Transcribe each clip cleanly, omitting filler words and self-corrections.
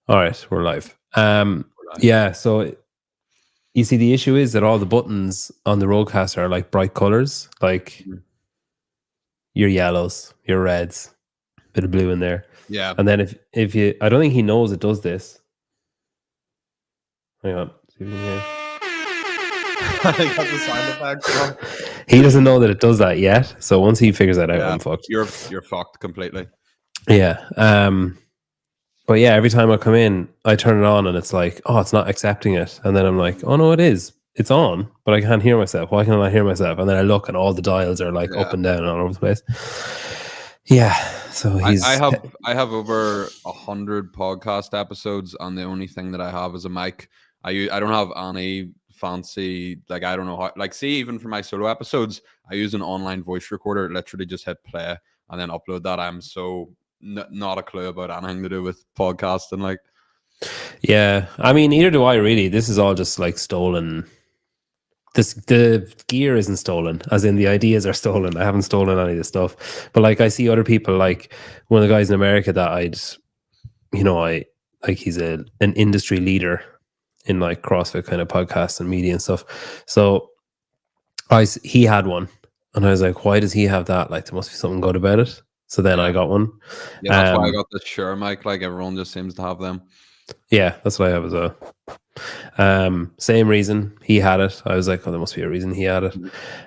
All right, we're live. We're live. Yeah, so you see, the issue is that all the buttons on the Rodecaster are like bright colors, like Mhm. your yellows, your reds, bit of blue in there. Yeah. And then if you, I don't think he knows it does this. Hang on, see if you can hear. I got the sound effects on. He doesn't know that it does that yet. So once he figures that out, I'm fucked. You're fucked completely. Yeah. But yeah, every time I come in, I turn it on and it's like, oh, it's not accepting it. And then I'm like, oh no, it is. It's on, but I can't hear myself. Why can I not hear myself? And then I look and all the dials are like up and down and all over the place. Yeah. So I have over 100 podcast episodes, and the only thing that I have is a mic. I don't have any fancy, like, I don't know how, like, see, even for my solo episodes, I use an online voice recorder. Literally just hit play and then upload that. I'm so not a clue about anything to do with podcasting. Like, yeah, I mean, neither do I really. This is all just like stolen. The gear isn't stolen, as in the ideas are stolen. I haven't stolen any of this stuff, but like I see other people, like one of the guys in America that I like, he's an industry leader in like CrossFit kind of podcasts and media and stuff. So he had one, and I was like, why does he have that? Like, there must be something good about it. So then I got one. yeah, that's why I got the Shure mic. Like, everyone just seems to have them. Yeah, that's what I have as well. Same reason he had it. I was like, oh, there must be a reason he had it.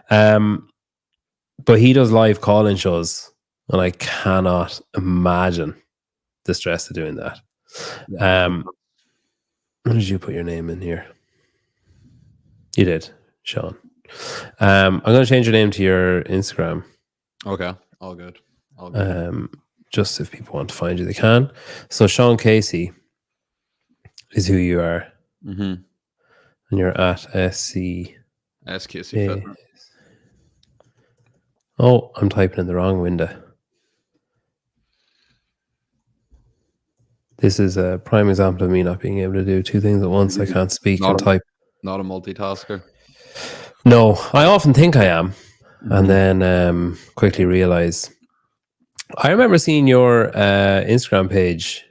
But he does live call-in shows, and I cannot imagine the stress of doing that. When did you put your name in here? You did, Sean. I'm going to change your name to your Instagram. Okay, all good. Just if people want to find you, they can. So Sean Casey is who you are. Mm-hmm. And you're at SCAC Fitness. Oh, I'm typing in the wrong window. This is a prime example of me not being able to do two things at once. I can't speak and type. Not a multitasker. No, I often think I am, and then quickly realize. I remember seeing your Instagram page.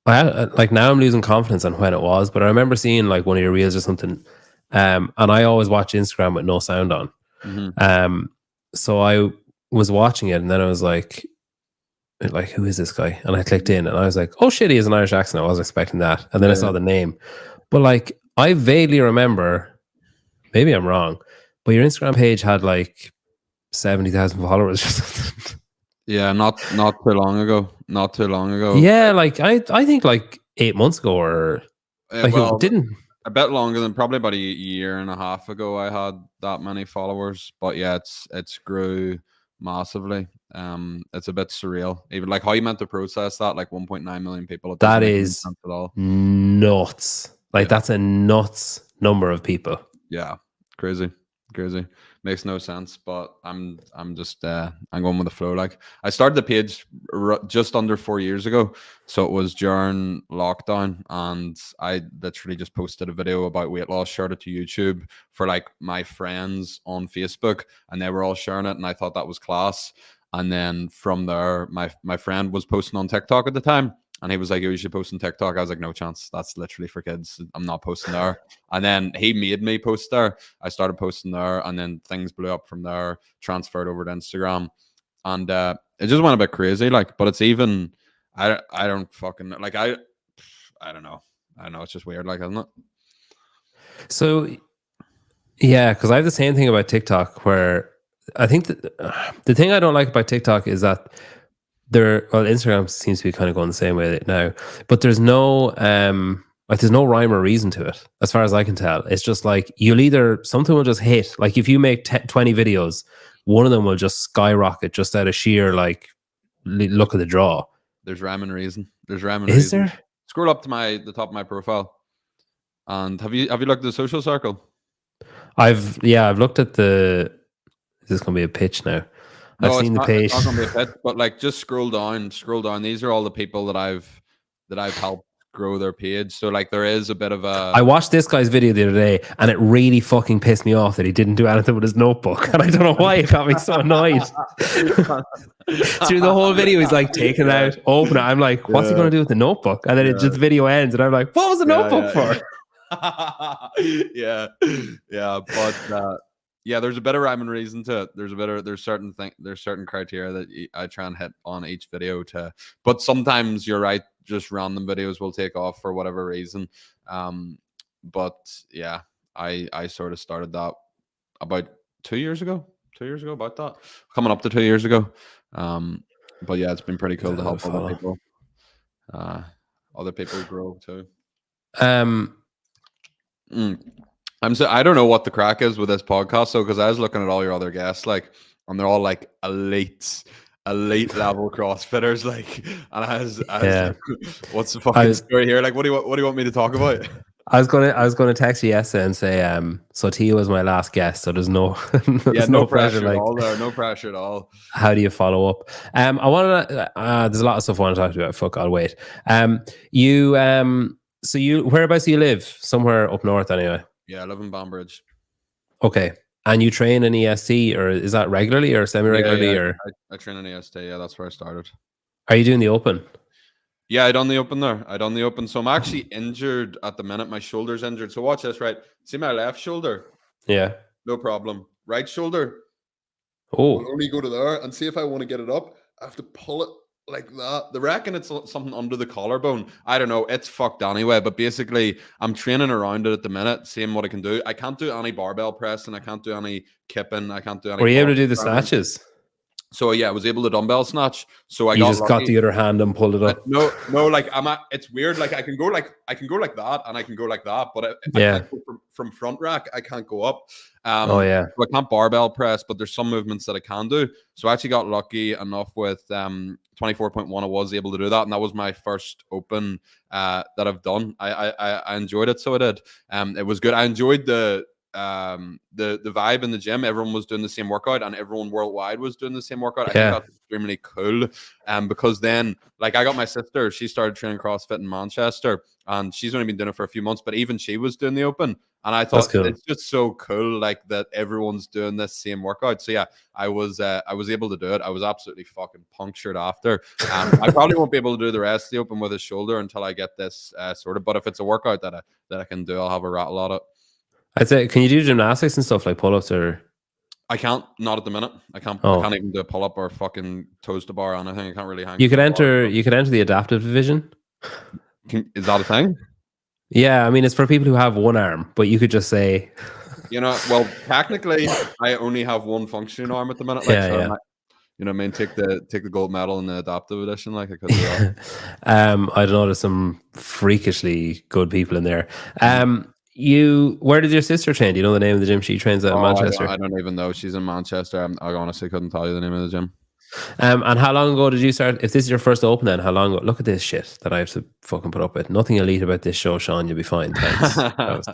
Now I'm losing confidence on when it was, but I remember seeing like one of your reels or something. And I always watch Instagram with no sound on. So I was watching it, and then I was like, who is this guy? And I clicked in, and I was like, oh shit, he has an Irish accent. I wasn't expecting that. And then I saw the name. But like, I vaguely remember, maybe I'm wrong, but your Instagram page had like 70,000 followers or something. Yeah, not too long ago. Not too long ago. Yeah, like I think like 8 months ago, or like, well, it didn't. A bit longer than, probably about a year and a half ago, I had that many followers. But yeah, it's grew massively. It's a bit surreal. Even like how you meant to process that, like 1.9 million people. That is nuts. Like, that's a nuts number of people. Yeah, crazy. Makes no sense, but I'm just I'm going with the flow. Like, I started the page just under 4 years ago, so it was during lockdown, and I literally just posted a video about weight loss, shared it to YouTube for like my friends on Facebook, and they were all sharing it, and I thought that was class. And then from there, my friend was posting on TikTok at the time, and he was like, "Oh, you should post on TikTok." I was like, "No chance. That's literally for kids. I'm not posting there." And then he made me post there. I started posting there, and then things blew up from there, transferred over to Instagram. And it just went a bit crazy. Like, but it's even, I don't fucking, like, I don't know. It's just weird, like, isn't it? So, yeah, because I have the same thing about TikTok, where I think that the thing I don't like about TikTok is that Instagram seems to be kind of going the same way now, but there's no there's no rhyme or reason to it, as far as I can tell. It's just like, something will just hit. Like, if you make 20 videos, one of them will just skyrocket just out of sheer like look at the draw. There's rhyme and reason. Is there? Scroll up to the top of my profile, and have you looked at the social circle? I've looked at the. Is this gonna be a pitch now? No, I've seen the page. It's not gonna be a pitch, but like, just scroll down. These are all the people that I've helped grow their page. So like there is a bit of a I watched this guy's video the other day, and it really fucking pissed me off that he didn't do anything with his notebook, and I don't know why. It got me so annoyed. Through the whole video, he's like taking it out, open it. I'm like, what's he going to do with the notebook? And then it just video ends, and I'm like, what was the notebook for? Yeah, but yeah, there's a bit of rhyme and reason to it. There's certain criteria that I try and hit on each video but sometimes you're right, just random videos will take off for whatever reason. But yeah, I sort of started that about 2 years ago, about that, coming up to 2 years ago. But yeah, it's been pretty cool to help other people grow too. I don't know what the crack is with this podcast, so because I was looking at all your other guests, like, and they're all like elite level CrossFitters, like, and I was like, what's the fucking story here? Like, what do you want me to talk about? I was gonna text you yesterday and say, so Tia was my last guest, so there's no no pressure at all there, no pressure at all. How do you follow up? I want to. There's a lot of stuff I want to talk about. Fuck, I'll wait. So whereabouts do you live? Somewhere up north, anyway. Yeah, I live in Banbridge. Okay, and you train in EST, or is that regularly or semi-regularly? Or I train in EST. Yeah, that's where I started. Are you doing the open? Yeah, I done the open there. So I'm actually injured at the minute. My shoulder's injured. So watch this, right? See my left shoulder? Yeah. No problem. Right shoulder? Oh. I'll only go to there and see if I want to get it up. I have to pull it like that. They reckon it's something under the collarbone. I don't know. It's fucked anyway. But basically, I'm training around it at the minute, seeing what I can do. I can't do any barbell pressing. I can't do any kipping. I can't do any. Were you able to do the snatches? So yeah, I was able to dumbbell snatch. So you just got the other hand and pulled it up. No, like it's weird. Like I can go like that, and I can go like that, but I can't go from front rack. I can't go up. So I can't barbell press, but there's some movements that I can do. So I actually got lucky enough with 24.1. I was able to do that, and that was my first open that I've done. I enjoyed it, so I did. It was good. I enjoyed the vibe in the gym. Everyone was doing the same workout, and everyone worldwide was doing the same workout. I think that's extremely cool. Because then, like, I got my sister, she started training CrossFit in Manchester, and she's only been doing it for a few months, but even she was doing the open, and I thought it's just so cool, like, that everyone's doing this same workout. So yeah, I was able to do it. I was absolutely fucking punctured after. I probably won't be able to do the rest of the open with a shoulder until I get this sorted, but if it's a workout that I can do, I'll have a rattle at it. I'd say, can you do gymnastics and stuff like pull-ups or? I can't, not at the minute. I can't even do a pull-up or fucking toes to bar or anything. I can't really hang. You could enter the adaptive division. Is that a thing? Yeah, I mean, it's for people who have one arm, but you could just say, well, technically, I only have one functioning arm at the minute. Like, take the gold medal in the adaptive edition. Like I could do that. I don't know. There's some freakishly good people in there. Where did your sister train? Do you know the name of the gym she trains at in Manchester? I don't even know. She's in Manchester. I honestly couldn't tell you the name of the gym. And how long ago did you start? If this is your first open, then how long ago? Look at this shit that I have to fucking put up with. Nothing elite about this show, Sean. You'll be fine. Thanks.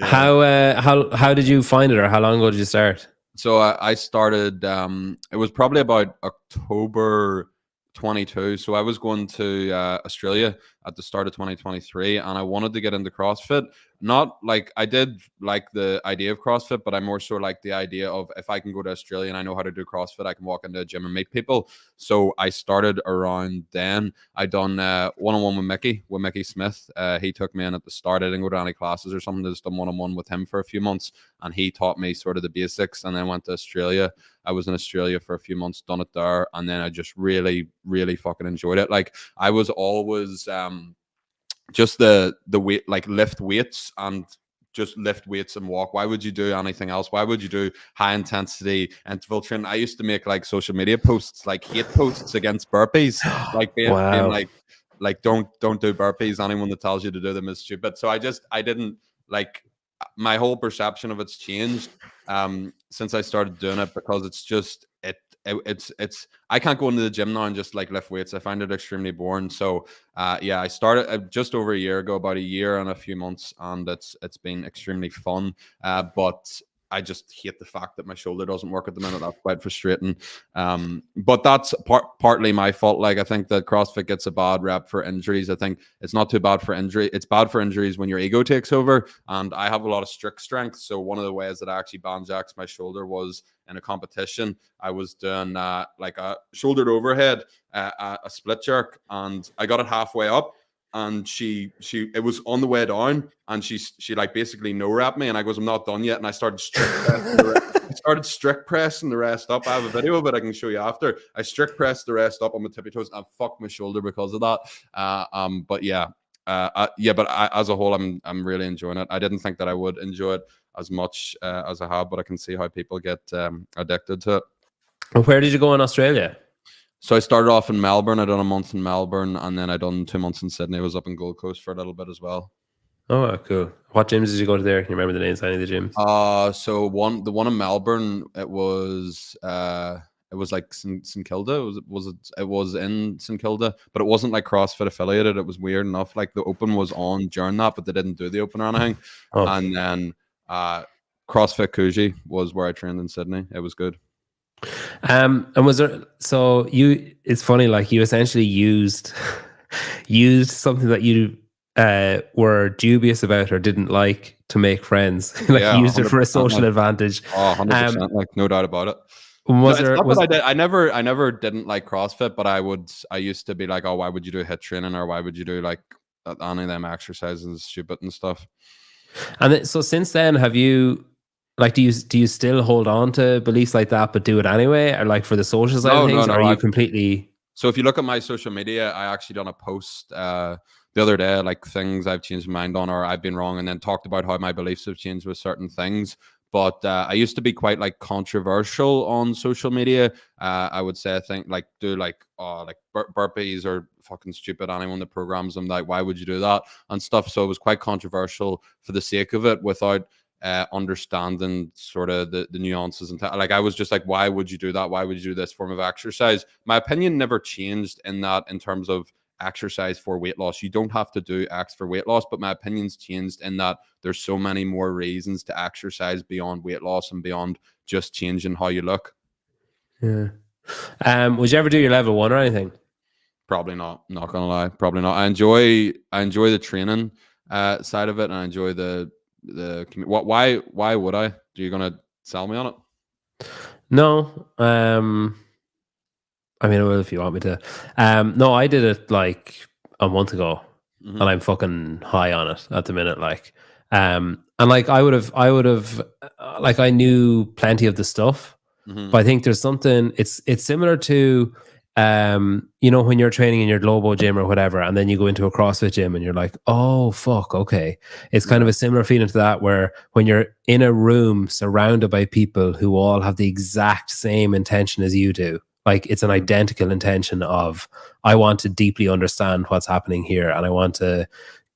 How did you find it, or how long ago did you start? So I started. It was probably about October 22. So I was going to Australia at the start of 2023, and I wanted to get into CrossFit. Not like I did like the idea of CrossFit, but I more so like the idea of if I can go to Australia and I know how to do CrossFit, I can walk into a gym and meet people. So I started around then. I done one-on-one with Mickey Smith. He took me in at the start. I didn't go to any classes or something. I just done one-on-one with him for a few months, and he taught me sort of the basics. And then went to Australia. I was in Australia for a few months, done it there, and then I just really, really fucking enjoyed it. Like I was always just the weight, like lift weights and just lift weights and walk. Why would you do anything else? Why would you do high intensity interval training? I used to make like social media posts, like hate posts against burpees, like being like don't do burpees. Anyone that tells you to do them is stupid. So I didn't like, my whole perception of it's changed since I started doing it, because it's just it's I can't go into the gym now and just like lift weights. I find it extremely boring. So I started just over a year ago, about a year and a few months, and it's been extremely fun. But I just hate the fact that my shoulder doesn't work at the minute. That's quite frustrating. But that's partly my fault. Like, I think that CrossFit gets a bad rep for injuries. I think it's not too bad for injury. It's bad for injuries when your ego takes over. And I have a lot of strict strength. So one of the ways that I actually banjaxed my shoulder was in a competition. I was doing like a shouldered overhead, a split jerk, and I got it halfway up. And it was on the way down, and she like basically no wrapped me, and I goes, I'm not done yet, and I started strict pressing the rest up. I have a video of it I can show you after. I strict pressed the rest up on my tippy toes, and I fucked my shoulder because of that. But yeah, as a whole, I'm really enjoying it. I didn't think that I would enjoy it as much as I have, but I can see how people get addicted to it. Where did you go in Australia? So I started off in Melbourne. I done a month in Melbourne, and then I done 2 months in Sydney. I was up in Gold Coast for a little bit as well. Oh, cool. What gyms did you go to there? Can you remember the names of any of the gyms? So the one in Melbourne, it was like St Kilda. It was in St Kilda, but it wasn't like CrossFit affiliated. It was weird enough. Like the open was on during that, but they didn't do the open or anything. Oh. And then CrossFit Coogee was where I trained in Sydney. It was good. And was there, so you, it's funny, like you essentially used something that you were dubious about or didn't like to make friends. Like you used it for a social advantage. Oh, 100%, like no doubt about it. I never didn't like CrossFit, but I used to be like, oh, why would you do HIIT training, or why would you do like any of them exercises stupid and stuff? And then, so since then, have you, like, do you still hold on to beliefs like that, but do it anyway, or like for the social side of things? No, or are you completely? So if you look at my social media, I actually done a post the other day, like things I've changed my mind on or I've been wrong, and then talked about how my beliefs have changed with certain things. But I used to be quite like controversial on social media. I would say, I think like do like burpees are fucking stupid. Anyone that programs them, like, why would you do that and stuff? So it was quite controversial for the sake of it, without understanding sort of the nuances. And like, I was just like, why would you do that? Why would you do this form of exercise? My opinion never changed in that, in terms of exercise for weight loss. You don't have to do X for weight loss, but my opinion's changed in that there's so many more reasons to exercise beyond weight loss and beyond just changing how you look. Yeah. Would you ever do your level 1 or anything? Probably not. Not gonna lie. Probably not. I enjoy the training side of it, and I enjoy the why would I? Are you gonna sell me on it? No. I mean, well, if you want me to. No, I did it like a month ago, and I'm fucking high on it at the minute. Like, and like I would have, like, I knew plenty of the stuff, but I think there's something. It's similar to, you know, when you're training in your Globo gym or whatever, and then you go into a CrossFit gym and you're like, oh fuck, okay. It's kind of a similar feeling to that, where when you're in a room surrounded by people who all have the exact same intention as you do. Like, it's an identical intention of, I want to deeply understand what's happening here, and I want to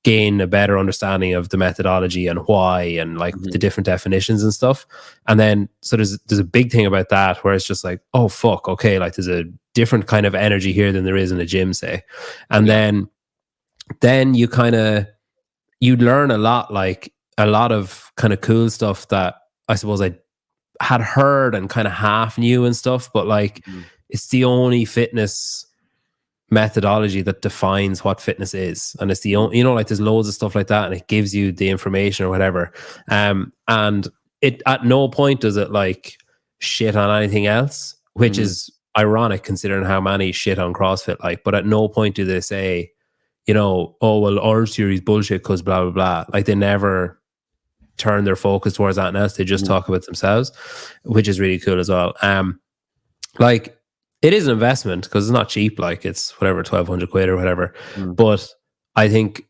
gain a better understanding of the methodology and why, and like the different definitions and stuff. And then, so there's a big thing about that where it's just like, oh fuck, okay, like there's a different kind of energy here than there is in a gym, say. And then you learn a lot, like a lot of kind of cool stuff that I suppose I had heard and kind of half knew and stuff, but like it's the only fitness methodology that defines what fitness is, and it's the only, you know, like there's loads of stuff like that, and it gives you the information or whatever, and it at no point does it like shit on anything else, which is ironic considering how many shit on CrossFit, like, but at no point do they say, you know, oh well, Orange Theory is bullshit because blah blah blah. Like, they never turn their focus towards that else. They just talk about themselves, which is really cool as well. Like, it is an investment because it's not cheap. Like, it's whatever, 1,200 quid or whatever. But I think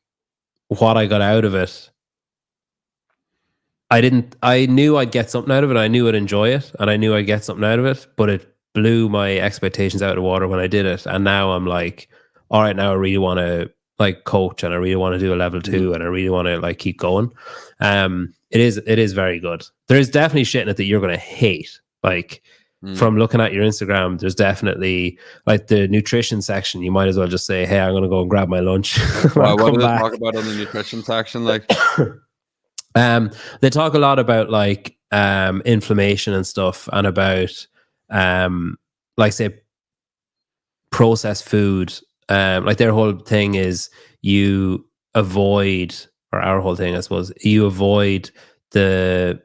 what I got out of it, I knew I'd get something out of it. I knew I'd enjoy it, and I knew I'd get something out of it, but it blew my expectations out of the water when I did it. And now I'm like, all right, now I really want to like coach, and I really want to do a level 2, and I really want to like keep going. It is very good. There's definitely shit in it that you're going to hate. Like, from looking at your Instagram, there's definitely like the nutrition section. You might as well just say, hey, I'm going to go and grab my lunch. What do they talk about on the nutrition section? Like, They talk a lot about like inflammation and stuff, and about like say processed food. Like their whole thing is you avoid, or our whole thing, I suppose, you avoid the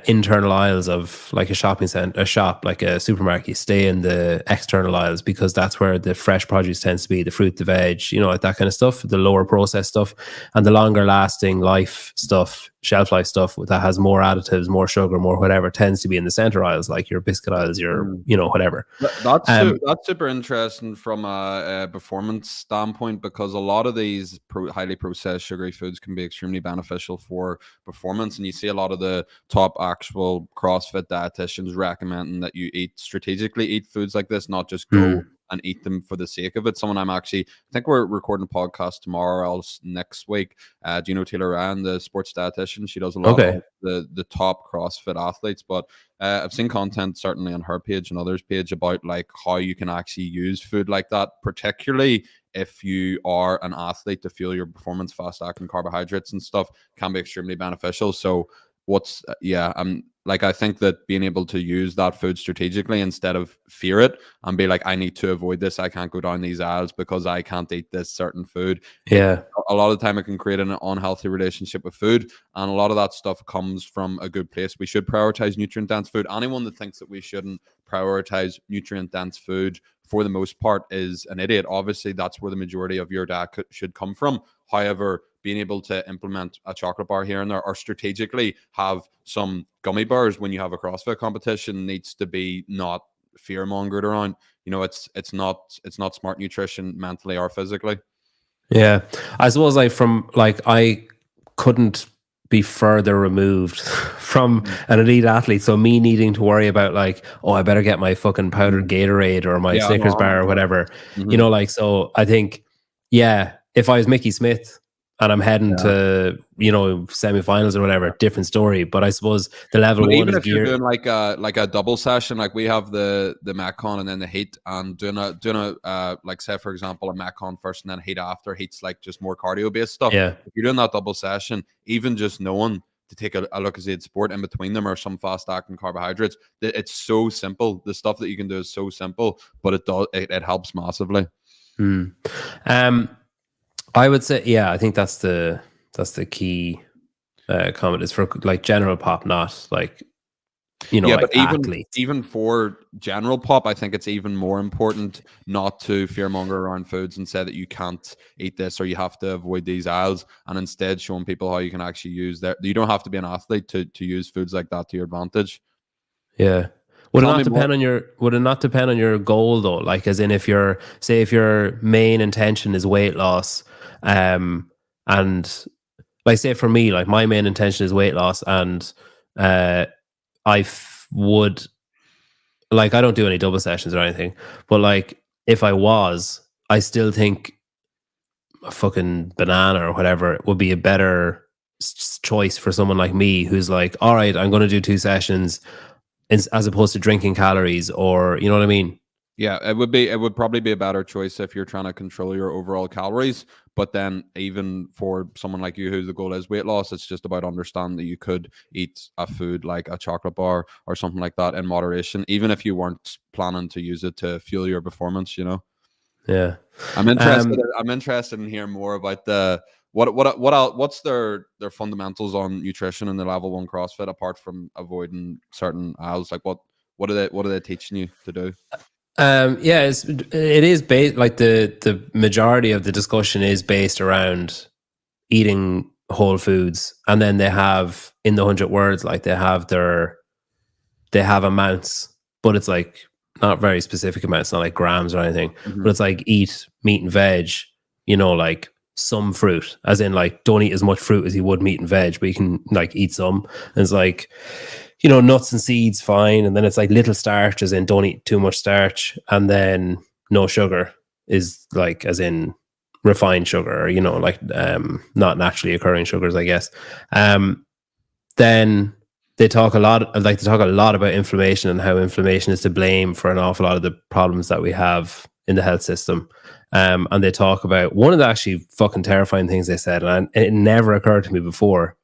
internal aisles of like a shopping center, a shop, like a supermarket. You stay in the external aisles because that's where the fresh produce tends to be, the fruit, the veg, like that kind of stuff, the lower processed stuff, and the longer lasting life stuff, shelf life stuff that has more additives, more sugar, more whatever, tends to be in the center aisles, like your biscuit aisles, your, whatever. That's super interesting from a performance standpoint, because a lot of these highly processed sugary foods can be extremely beneficial for performance, and you see a lot of the top actual CrossFit dietitians recommending that you strategically eat foods like this, not just go and eat them for the sake of it. I think we're recording a podcast tomorrow, else next week. Do you know Taylor Ryan, the sports dietitian? She does a lot of the top CrossFit athletes, but I've seen content certainly on her page and others' page about like how you can actually use food like that, particularly if you are an athlete, to fuel your performance. Fast acting carbohydrates and stuff can be extremely beneficial. So I think that being able to use that food strategically instead of fear it and be like, I need to avoid this, I can't go down these aisles because I can't eat this certain food. A lot of the time it can create an unhealthy relationship with food, and a lot of that stuff comes from a good place. We should prioritize nutrient dense food. Anyone that thinks that we shouldn't prioritize nutrient dense food for the most part is an idiot. Obviously that's where the majority of your diet should come from. However, being able to implement a chocolate bar here and there, or strategically have some gummy bars when you have a CrossFit competition, needs to be not fear mongered around. It's not smart nutrition mentally or physically. Yeah, I suppose I couldn't be further removed from an elite athlete. So me needing to worry about like, oh, I better get my fucking powdered Gatorade or my Snickers bar or whatever. So I think, if I was Mickey Smith and I'm heading to, semifinals or whatever, different story. But I suppose the level one even is if you're doing like a double session, like we have the Metcon and then the heat, and doing a like say for example a Metcon first and then heat after. Heat's like just more cardio based stuff. Yeah. If you're doing that double session, even just knowing to take a Lucozade Sport in between them or some fast acting carbohydrates, it's so simple. The stuff that you can do is so simple, but it helps massively. I would say, I think that's the key comment, is for like general pop, not like, like but athletes. even for general pop, I think it's even more important not to fearmonger around foods and say that you can't eat this or you have to avoid these aisles, and instead showing people how you can actually use that. You don't have to be an athlete to use foods like that to your advantage. Yeah. Would it not depend on your goal though? Like, as in, if your main intention is weight loss, and like say for me, like my main intention is weight loss, and would, like, I don't do any double sessions or anything, but like if I was, I still think a fucking banana or whatever would be a better choice for someone like me who's like, all right, I'm going to do 2 sessions, as opposed to drinking calories, or you know what I mean? Yeah, it would probably be a better choice if you're trying to control your overall calories. But then even for someone like you, whose the goal is weight loss, it's just about understanding that you could eat a food like a chocolate bar or something like that in moderation, even if you weren't planning to use it to fuel your performance, Yeah. I'm interested in hearing more about what's their fundamentals on nutrition in the level 1 CrossFit, apart from avoiding certain aisles. Like what are they teaching you to do? It is based, like the majority of the discussion is based around eating whole foods, and then they have in the 100 words, like they have amounts, but it's like not very specific amounts, not like grams or anything, but it's like eat meat and veg, like some fruit, as in like don't eat as much fruit as you would meat and veg, but you can like eat some. And it's like, nuts and seeds, fine. And then it's like little starch, as in don't eat too much starch. And then no sugar is like, as in refined sugar, or, like not naturally occurring sugars, I guess. Then they talk a lot about inflammation, and how inflammation is to blame for an awful lot of the problems that we have in the health system. And they talk about one of the actually fucking terrifying things they said, and it never occurred to me before,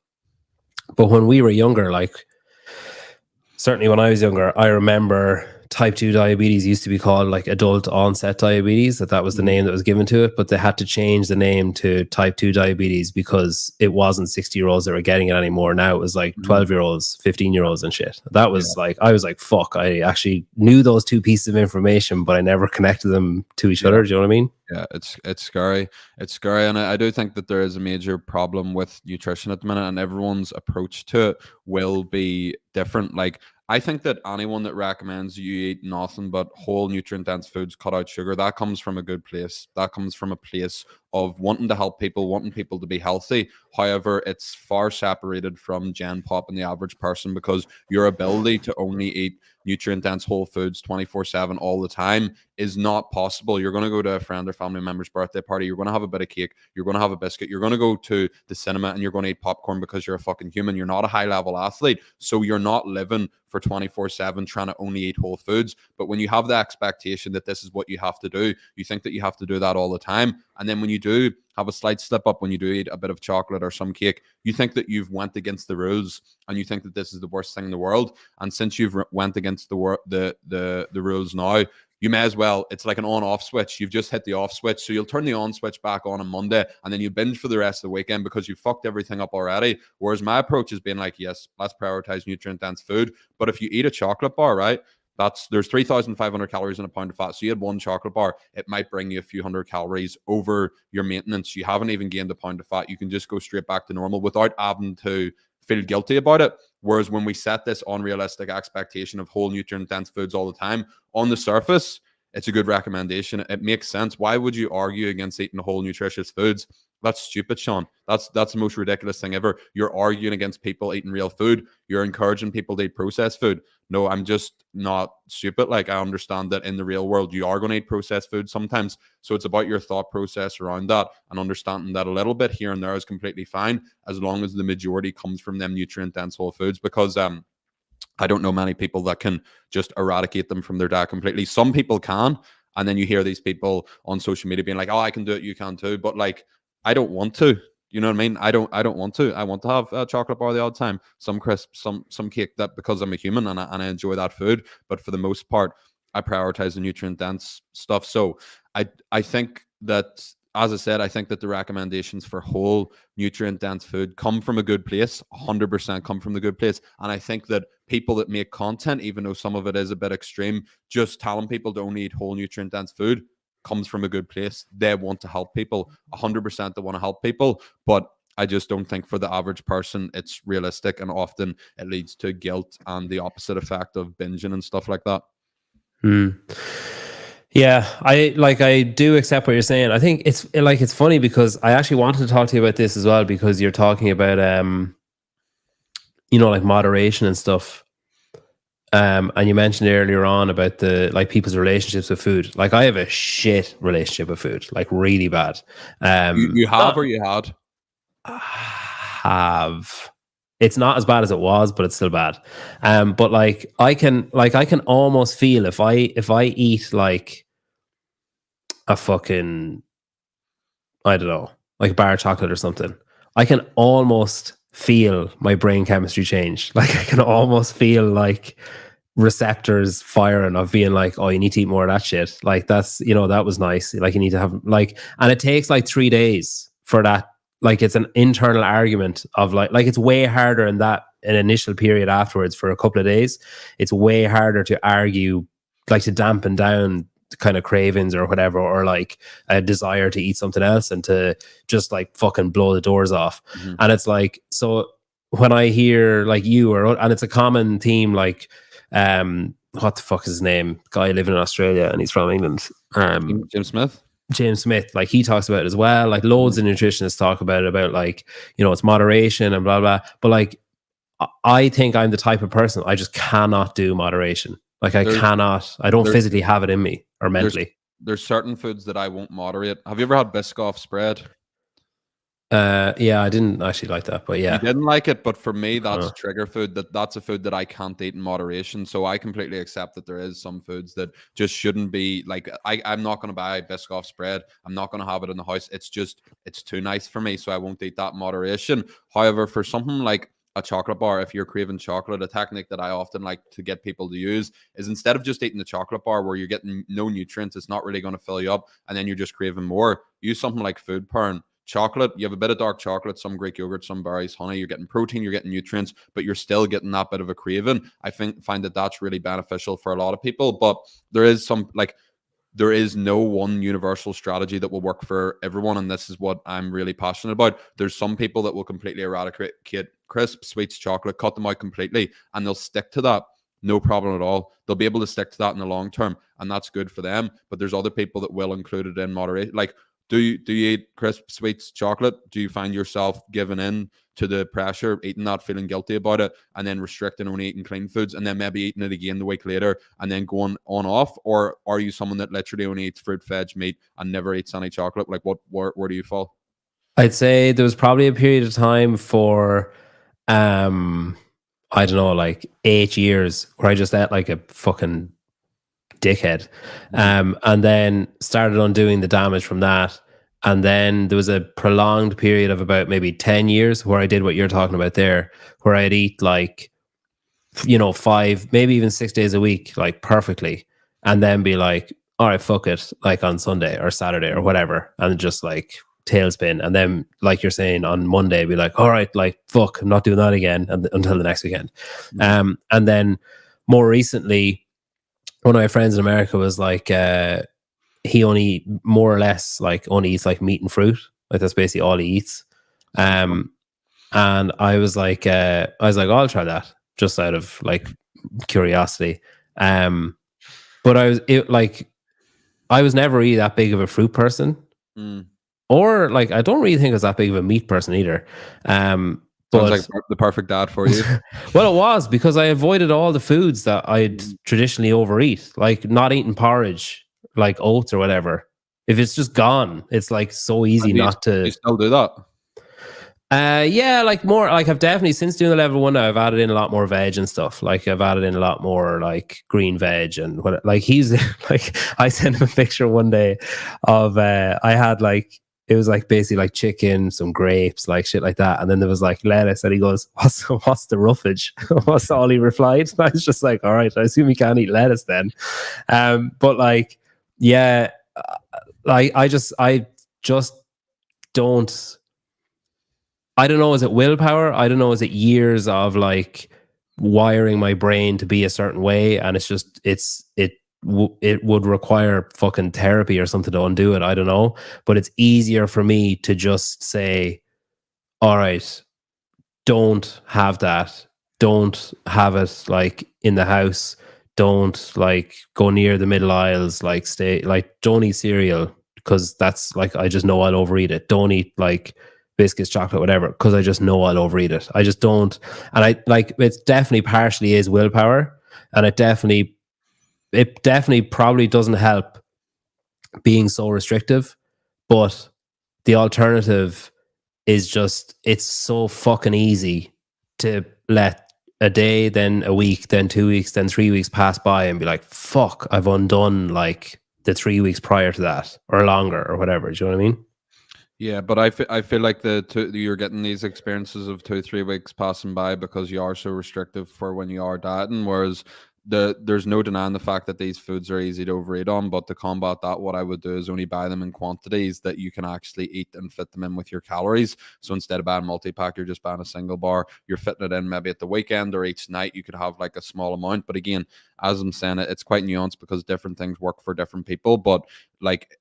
But when we were younger, like certainly when I was younger, I remember type 2 diabetes used to be called like adult onset diabetes, that was the name that was given to it, but they had to change the name to type 2 diabetes because it wasn't 60-year-olds that were getting it anymore. Now it was like 12-year-olds, 15-year-olds and shit. That was like, I was like, fuck, I actually knew those two pieces of information, but I never connected them to each other. Do you know what I mean? Yeah, it's scary. It's scary, and I do think that there is a major problem with nutrition at the minute, and everyone's approach to it will be different. Like, I think that anyone that recommends you eat nothing but whole nutrient dense foods, cut out sugar, that comes from a good place. That comes from a place of wanting to help people, wanting people to be healthy. However, it's far separated from Gen Pop and the average person, because your ability to only eat nutrient dense whole foods 24/7 all the time is not possible. You're going to go to a friend or family member's birthday party, you're going to have a bit of cake, you're going to have a biscuit, you're going to go to the cinema, and you're going to eat popcorn because you're a fucking human. You're not a high level athlete, so you're not living for 24/7 trying to only eat whole foods. But when you have the expectation that this is what you have to do, you think that you have to do that all the time, and then when you do have a slight slip up, when you do eat a bit of chocolate or some cake, you think that you've went against the rules, and you think that this is the worst thing in the world. And since you've went against the rules now, you may as well, it's like an on-off switch. You've just hit the off switch. So you'll turn the on switch back on Monday, and then you binge for the rest of the weekend because you fucked everything up already. Whereas my approach has been like, yes, let's prioritize nutrient-dense food. But if you eat a chocolate bar, right, there's 3,500 calories in a pound of fat. So you had one chocolate bar, it might bring you a few hundred calories over your maintenance. You haven't even gained a pound of fat. You can just go straight back to normal without having to feel guilty about it. Whereas when we set this unrealistic expectation of whole nutrient dense foods all the time, on the surface, it's a good recommendation. It makes sense. Why would you argue against eating whole nutritious foods? That's stupid, Sean. That's the most ridiculous thing ever. You're arguing against people eating real food. You're encouraging people to eat processed food. No, I'm just not stupid. Like, I understand that in the real world, you are going to eat processed food sometimes. So it's about your thought process around that, and understanding that a little bit here and there is completely fine, as long as the majority comes from them nutrient dense whole foods. Because I don't know many people that can just eradicate them from their diet completely. Some people can, and then you hear these people on social media being like, "Oh, I can do it, you can too." But like, I don't want to. You know what I mean? I don't want to. I want to have a chocolate bar the odd time, some crisp, some cake, that because I'm a human and I enjoy that food. But for the most part, I prioritize the nutrient dense stuff. So I think that, as I said, I think that the recommendations for whole nutrient dense food come from a good place, 100% come from the good place. And I think that people that make content, even though some of it is a bit extreme, just telling people to only eat whole nutrient dense food comes from a good place. They want to help people, 100% they want to help people. But I just don't think for the average person it's realistic, and often it leads to guilt and the opposite effect of binging and stuff like that. Yeah, I do accept what you're saying. I think it's funny because I actually wanted to talk to you about this as well, because you're talking about like moderation and stuff. And you mentioned earlier on about the like people's relationships with food. Like, I have a shit relationship with food, like really bad. You have, or you had? Have. It's not as bad as it was, but it's still bad. But like I can almost feel if I eat like a fucking, I don't know, like a bar of chocolate or something, I can almost feel my brain chemistry change. Like, I can almost feel like receptors firing of being like, oh, you need to eat more of that shit. Like, that's, that was nice. Like, you need to have like, and it takes like 3 days for that. Like, it's an internal argument of like it's way harder in that an initial period afterwards. For a couple of days, it's way harder to argue, like to dampen down kind of cravings or whatever, or like a desire to eat something else, and to just like fucking blow the doors off. And it's like, so when I hear like and it's a common theme, like what the fuck is his name, guy living in Australia and he's from England, James Smith, like he talks about it as well. Like, loads of nutritionists talk about it, about like, it's moderation and blah blah. But like, I think I'm the type of person, I just cannot do moderation. Like, I don't physically have it in me, or mentally. There's certain foods that I won't moderate. Have you ever had Biscoff spread? Yeah, I didn't actually like that, but yeah. You didn't like it, but for me, that's trigger food. That's a food that I can't eat in moderation. So I completely accept that there is some foods that just shouldn't be, like, I'm not going to buy Biscoff spread. I'm not going to have it in the house. It's too nice for me, so I won't eat that in moderation. However, for something like a chocolate bar, if you're craving chocolate, a technique that I often like to get people to use is, instead of just eating the chocolate bar where you're getting no nutrients, it's not really going to fill you up, and then you're just craving more, use something like food pairing. Chocolate, you have a bit of dark chocolate, some Greek yogurt, some berries, honey, you're getting protein, you're getting nutrients, but you're still getting that bit of a craving. I find that that's really beneficial for a lot of people. But there is some, like, there is no one universal strategy that will work for everyone, and this is what I'm really passionate about. There's some people that will completely eradicate crisps, sweets, chocolate, cut them out completely, and they'll stick to that, no problem at all. They'll be able to stick to that in the long term, and that's good for them. But there's other people that will include it in moderation. Like, do you eat crisps, sweets, chocolate? Do you find yourself giving in to the pressure, eating that, feeling guilty about it, and then restricting, only eating clean foods, and then maybe eating it again the week later, and then going on off? Or are you someone that literally only eats fruit, veg, meat, and never eats any chocolate? Like, where do you fall? I'd say there was probably a period of time for, I don't know, like 8 years where I just ate like a fucking dickhead. And then started undoing the damage from that. And then there was a prolonged period of about maybe 10 years where I did what you're talking about there, where I'd eat like, 5, maybe even 6 days a week, like perfectly. And then be like, all right, fuck it, like on Sunday or Saturday or whatever. And just like tailspin. And then, like you're saying, on Monday, be like, all right, like, fuck, I'm not doing that again until the next weekend. And then more recently, one of my friends in America was like, he only more or less like only eats like meat and fruit. Like that's basically all he eats. And I was like, oh, I'll try that just out of like curiosity. But I was never really that big of a fruit person, or like I don't really think I was that big of a meat person either. Sounds like the perfect dad for you. Well, it was because I avoided all the foods that I'd traditionally overeat, like not eating porridge, like oats or whatever. If it's just gone, it's like so easy not to. You still do that? Yeah, like more like I've definitely, since doing the level 1 now, I've added in a lot more veg and stuff. Like I've added in a lot more like green veg and what. Like he's like, I sent him a picture one day of I had like, it was like basically like chicken, some grapes, like shit like that, and then there was like lettuce, and he goes, "What's the roughage?" What's all he replied. And I was just like, "All right, I assume you can't eat lettuce then." But like, yeah, I just don't. I don't know. Is it willpower? I don't know. Is it years of like wiring my brain to be a certain way, and it's just it would require fucking therapy or something to undo it. I don't know. But it's easier for me to just say, all right, don't have that. Don't have it like in the house. Don't like go near the middle aisles. Like stay, like don't eat cereal because that's like, I just know I'll overeat it. Don't eat like biscuits, chocolate, whatever, because I just know I'll overeat it. I just don't. And I like, it's definitely partially is willpower, and it definitely probably doesn't help being so restrictive, but the alternative is just, it's so fucking easy to let a day, then a week, then 2 weeks, then 3 weeks pass by and be like, fuck, I've undone like the 3 weeks prior to that or longer or whatever. Do you know what I mean? Yeah, but I feel like you're getting these experiences of 2-3 weeks passing by because you are so restrictive for when you are dieting, whereas there's no denying the fact that these foods are easy to overeat on. But to combat that, what I would do is only buy them in quantities that you can actually eat and fit them in with your calories. So instead of buying multi-pack, you're just buying a single bar. You're fitting it in maybe at the weekend or each night. You could have like a small amount. But again, as I'm saying, it's quite nuanced because different things work for different people. But like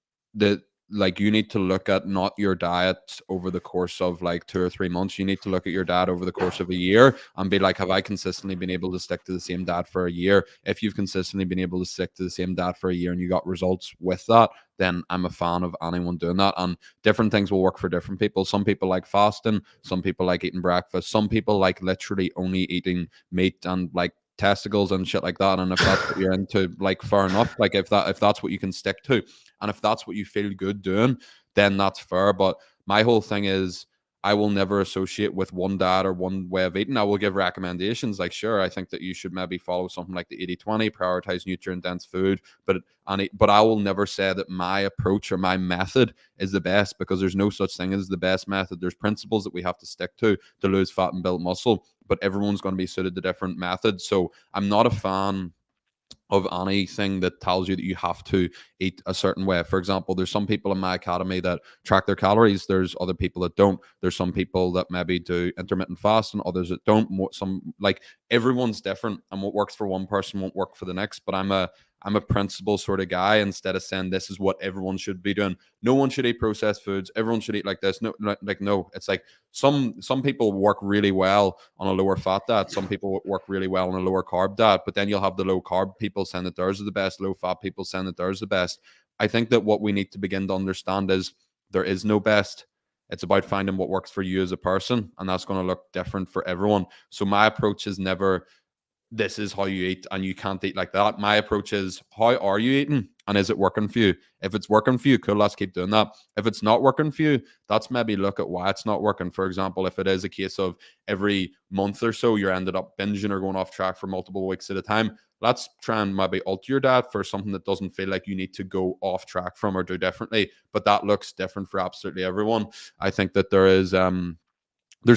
you need to look at not your diet over the course of like 2 or 3 months. You need to look at your diet over the course of a year and be like, have I consistently been able to stick to the same diet for a year? If you've consistently been able to stick to the same diet for a year and you got results with that, then I'm a fan of anyone doing that. And different things will work for different people. Some people like fasting, some people like eating breakfast, some people like literally only eating meat and like testicles and shit like that. And if that's what you're into, like, fair enough. Like if that's what you can stick to, and if that's what you feel good doing, then that's fair. But my whole thing is, I will never associate with one diet or one way of eating. I will give recommendations. Like, sure, I think that you should maybe follow something like the 80-20, prioritize nutrient-dense food. But I will never say that my approach or my method is the best, because there's no such thing as the best method. There's principles that we have to stick to lose fat and build muscle. but everyone's going to be suited to different methods. So I'm not a fan of anything that tells you that you have to eat a certain way. For example, there's some people in my academy that track their calories. There's other people that don't. There's some people that maybe do intermittent fast and others that don't. Some, like, everyone's different, and what works for one person won't work for the next. But I'm a principle sort of guy. Instead of saying this is what everyone should be doing, no one should eat processed foods, everyone should eat like this. No, like, no, it's like some people work really well on a lower fat diet, some people work really well on a lower carb diet, but then you'll have the low carb people saying that theirs are the best, low fat people saying that theirs are the best. I think that what we need to begin to understand is there is no best. It's about finding what works for you as a person, and that's going to look different for everyone. So my approach is never this is how you eat and you can't eat like that. My approach is, how are you eating and is it working for you? If it's working for you, cool, let's keep doing that. If it's not working for you, that's maybe look at why it's not working. For example, if it is a case of every month or so you're ended up binging or going off track for multiple weeks at a time, let's try and maybe alter your diet for something that doesn't feel like you need to go off track from or do differently. But that looks different for absolutely everyone. I think that there's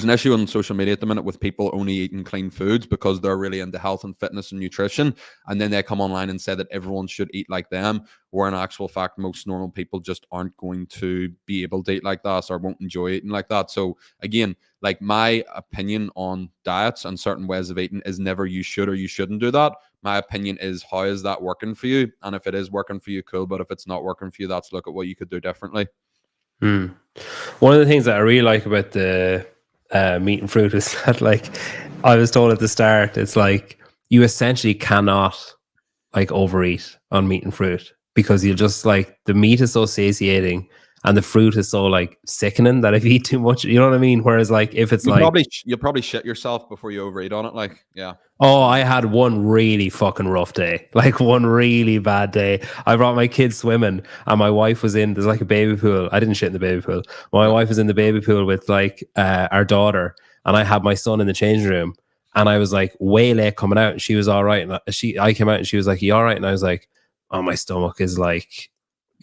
an issue on social media at the minute with people only eating clean foods because they're really into health and fitness and nutrition. And then they come online and say that everyone should eat like them, where in actual fact, most normal people just aren't going to be able to eat like that or won't enjoy eating like that. So again, like, my opinion on diets and certain ways of eating is never you should or you shouldn't do that. My opinion is, how is that working for you? And if it is working for you, cool. But if it's not working for you, let's look at what you could do differently. One of the things that I really like about the meat and fruit is that, like, I was told at the start, it's like you essentially cannot like overeat on meat and fruit, because you'll just, like, the meat is so satiating and the fruit is so, like, sickening that if you eat too much, you know what I mean? Whereas, like, if it's you'll probably shit yourself before you overeat on it. Like, yeah. Oh, I had one really fucking rough day, like one really bad day. I brought my kids swimming and my wife was there's like a baby pool. I didn't shit in the baby pool. My wife was in the baby pool with, like, our daughter, and I had my son in the changing room, and I was like way late coming out, and she was all right. And I came out and she was like, "You all right?" And I was like, "Oh, my stomach is like,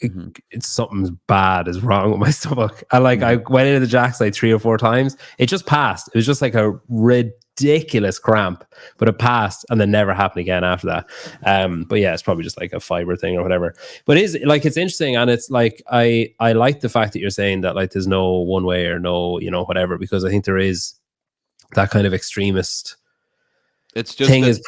it's something bad is wrong with my stomach." And, like, I went into the jacks like 3 or 4 times. It just passed. It was just like a ridiculous cramp, but it passed and then never happened again after that. But yeah, it's probably just like a fiber thing or whatever. But it's like, it's interesting, and it's like I like the fact that you're saying that, like, there's no one way or no, whatever, because I think there is that kind of extremist it's just thing is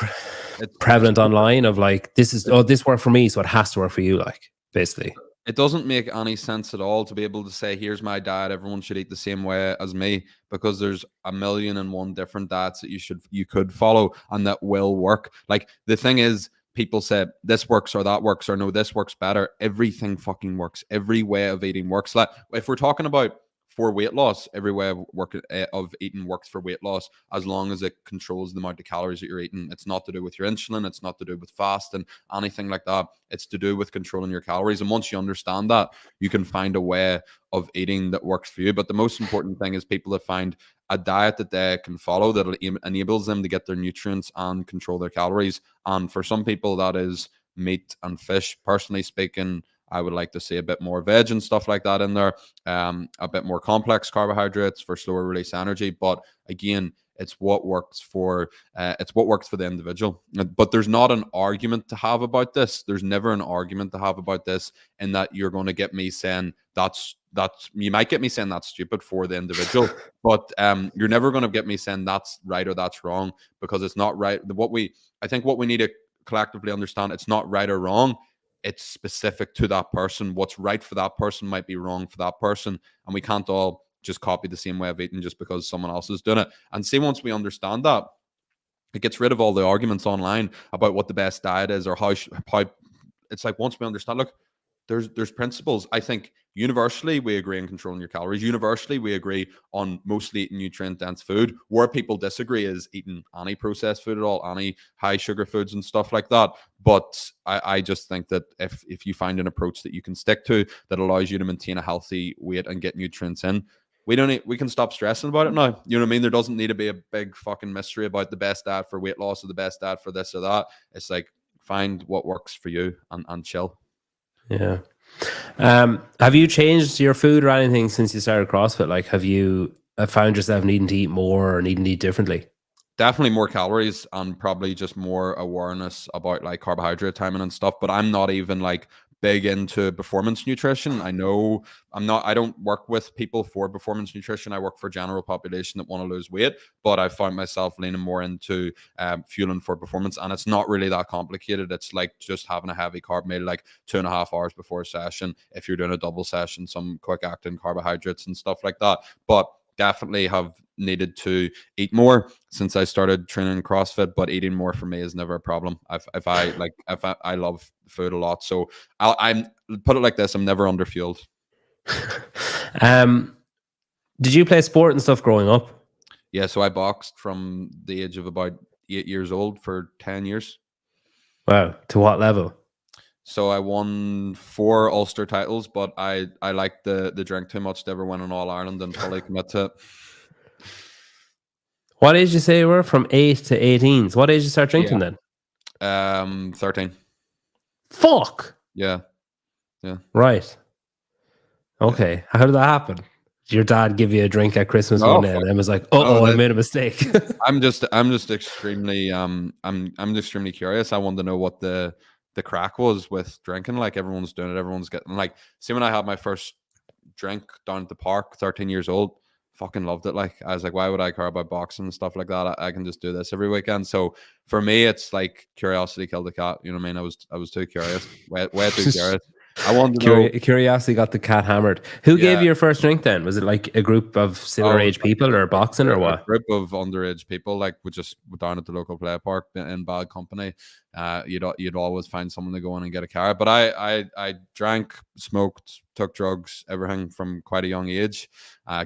prevalent online of, like, this worked for me, so it has to work for you, like, basically. It doesn't make any sense at all to be able to say, here's my diet, everyone should eat the same way as me, because there's a million and one different diets that you could follow and that will work. Like, the thing is, people say this works or that works, or no, this works better. Everything fucking works. Every way of eating works. Like, if we're talking about for weight loss, every way of eating works for weight loss, as long as it controls the amount of calories that you're eating. It's not to do with your insulin. It's not to do with fasting, anything like that. It's to do with controlling your calories. And once you understand that, you can find a way of eating that works for you. But the most important thing is people that find a diet that they can follow that enables them to get their nutrients and control their calories. And for some people, that is meat and fish. Personally speaking, I would like to see a bit more veg and stuff like that in there, a bit more complex carbohydrates for slower release energy. But again, it's what works for the individual. But there's not an argument to have about this. There's never an argument to have about this, in that you're going to get me saying you might get me saying that's stupid for the individual, but you're never going to get me saying that's right or that's wrong, because it's not right. I think what we need to collectively understand, it's not right or wrong. It's specific to that person. What's right for that person might be wrong for that person. And we can't all just copy the same way of eating just because someone else is doing it. And see, once we understand that, it gets rid of all the arguments online about what the best diet is, or how it's like, once we understand, look, there's principles. I think universally we agree on controlling your calories. Universally we agree on mostly eating nutrient-dense food. Where people disagree is eating any processed food at all, any high sugar foods and stuff like that. But I just think that if you find an approach that you can stick to that allows you to maintain a healthy weight and get nutrients in, we can stop stressing about it now. You know what I mean? There doesn't need to be a big fucking mystery about the best diet for weight loss or the best diet for this or that. It's like, find what works for you and chill. Yeah. Have you changed your food or anything since you started CrossFit? Like, have you found yourself needing to eat more or needing to eat differently? definitely more calories and probably just more awareness about like carbohydrate timing and stuff. But I'm not even like big into performance nutrition. I don't work with people for performance nutrition. I work for general population that want to lose weight, but I found myself leaning more into fueling for performance. And it's not really that complicated. It's like just having a heavy carb meal, like 2.5 hours before a session. If you're doing a double session, some quick acting carbohydrates and stuff like that. But definitely have needed to eat more since I started training CrossFit, but eating more for me is never a problem. I love food a lot, so I'm put it like this: I'm never underfueled. Did you play sport and stuff growing up? Yeah, so I boxed from the age of about 8 years old for 10 years. Wow, to what level? So I won 4 Ulster titles, but I liked the drink too much to ever win an All Ireland and fully commit to it. What age did you say you were? From 8 to 18. So what age did you start drinking then? 13. Fuck. Yeah. Right. Okay. Yeah. How did that happen? Did your dad give you a drink at Christmas one day and was like, I made a mistake? I'm just extremely I'm extremely curious. I wanted to know what the crack was with drinking. Like everyone's doing it, everyone's getting like, see, when I had my first drink down at the park, 13 years old, fucking loved it. Like I was like, why would I care about boxing and stuff like that? I can just do this every weekend. So for me, it's like curiosity killed the cat. You know what I mean? I was too curious, way too curious. I wanted to know. Curiosity got the cat hammered. Who gave you your first drink then? Was it like a group of similar age people or boxing or what? A group of underage people, like we just were down at the local play park in bad company. You'd always find someone to go in and get a car. But I drank, smoked, took drugs, everything from quite a young age.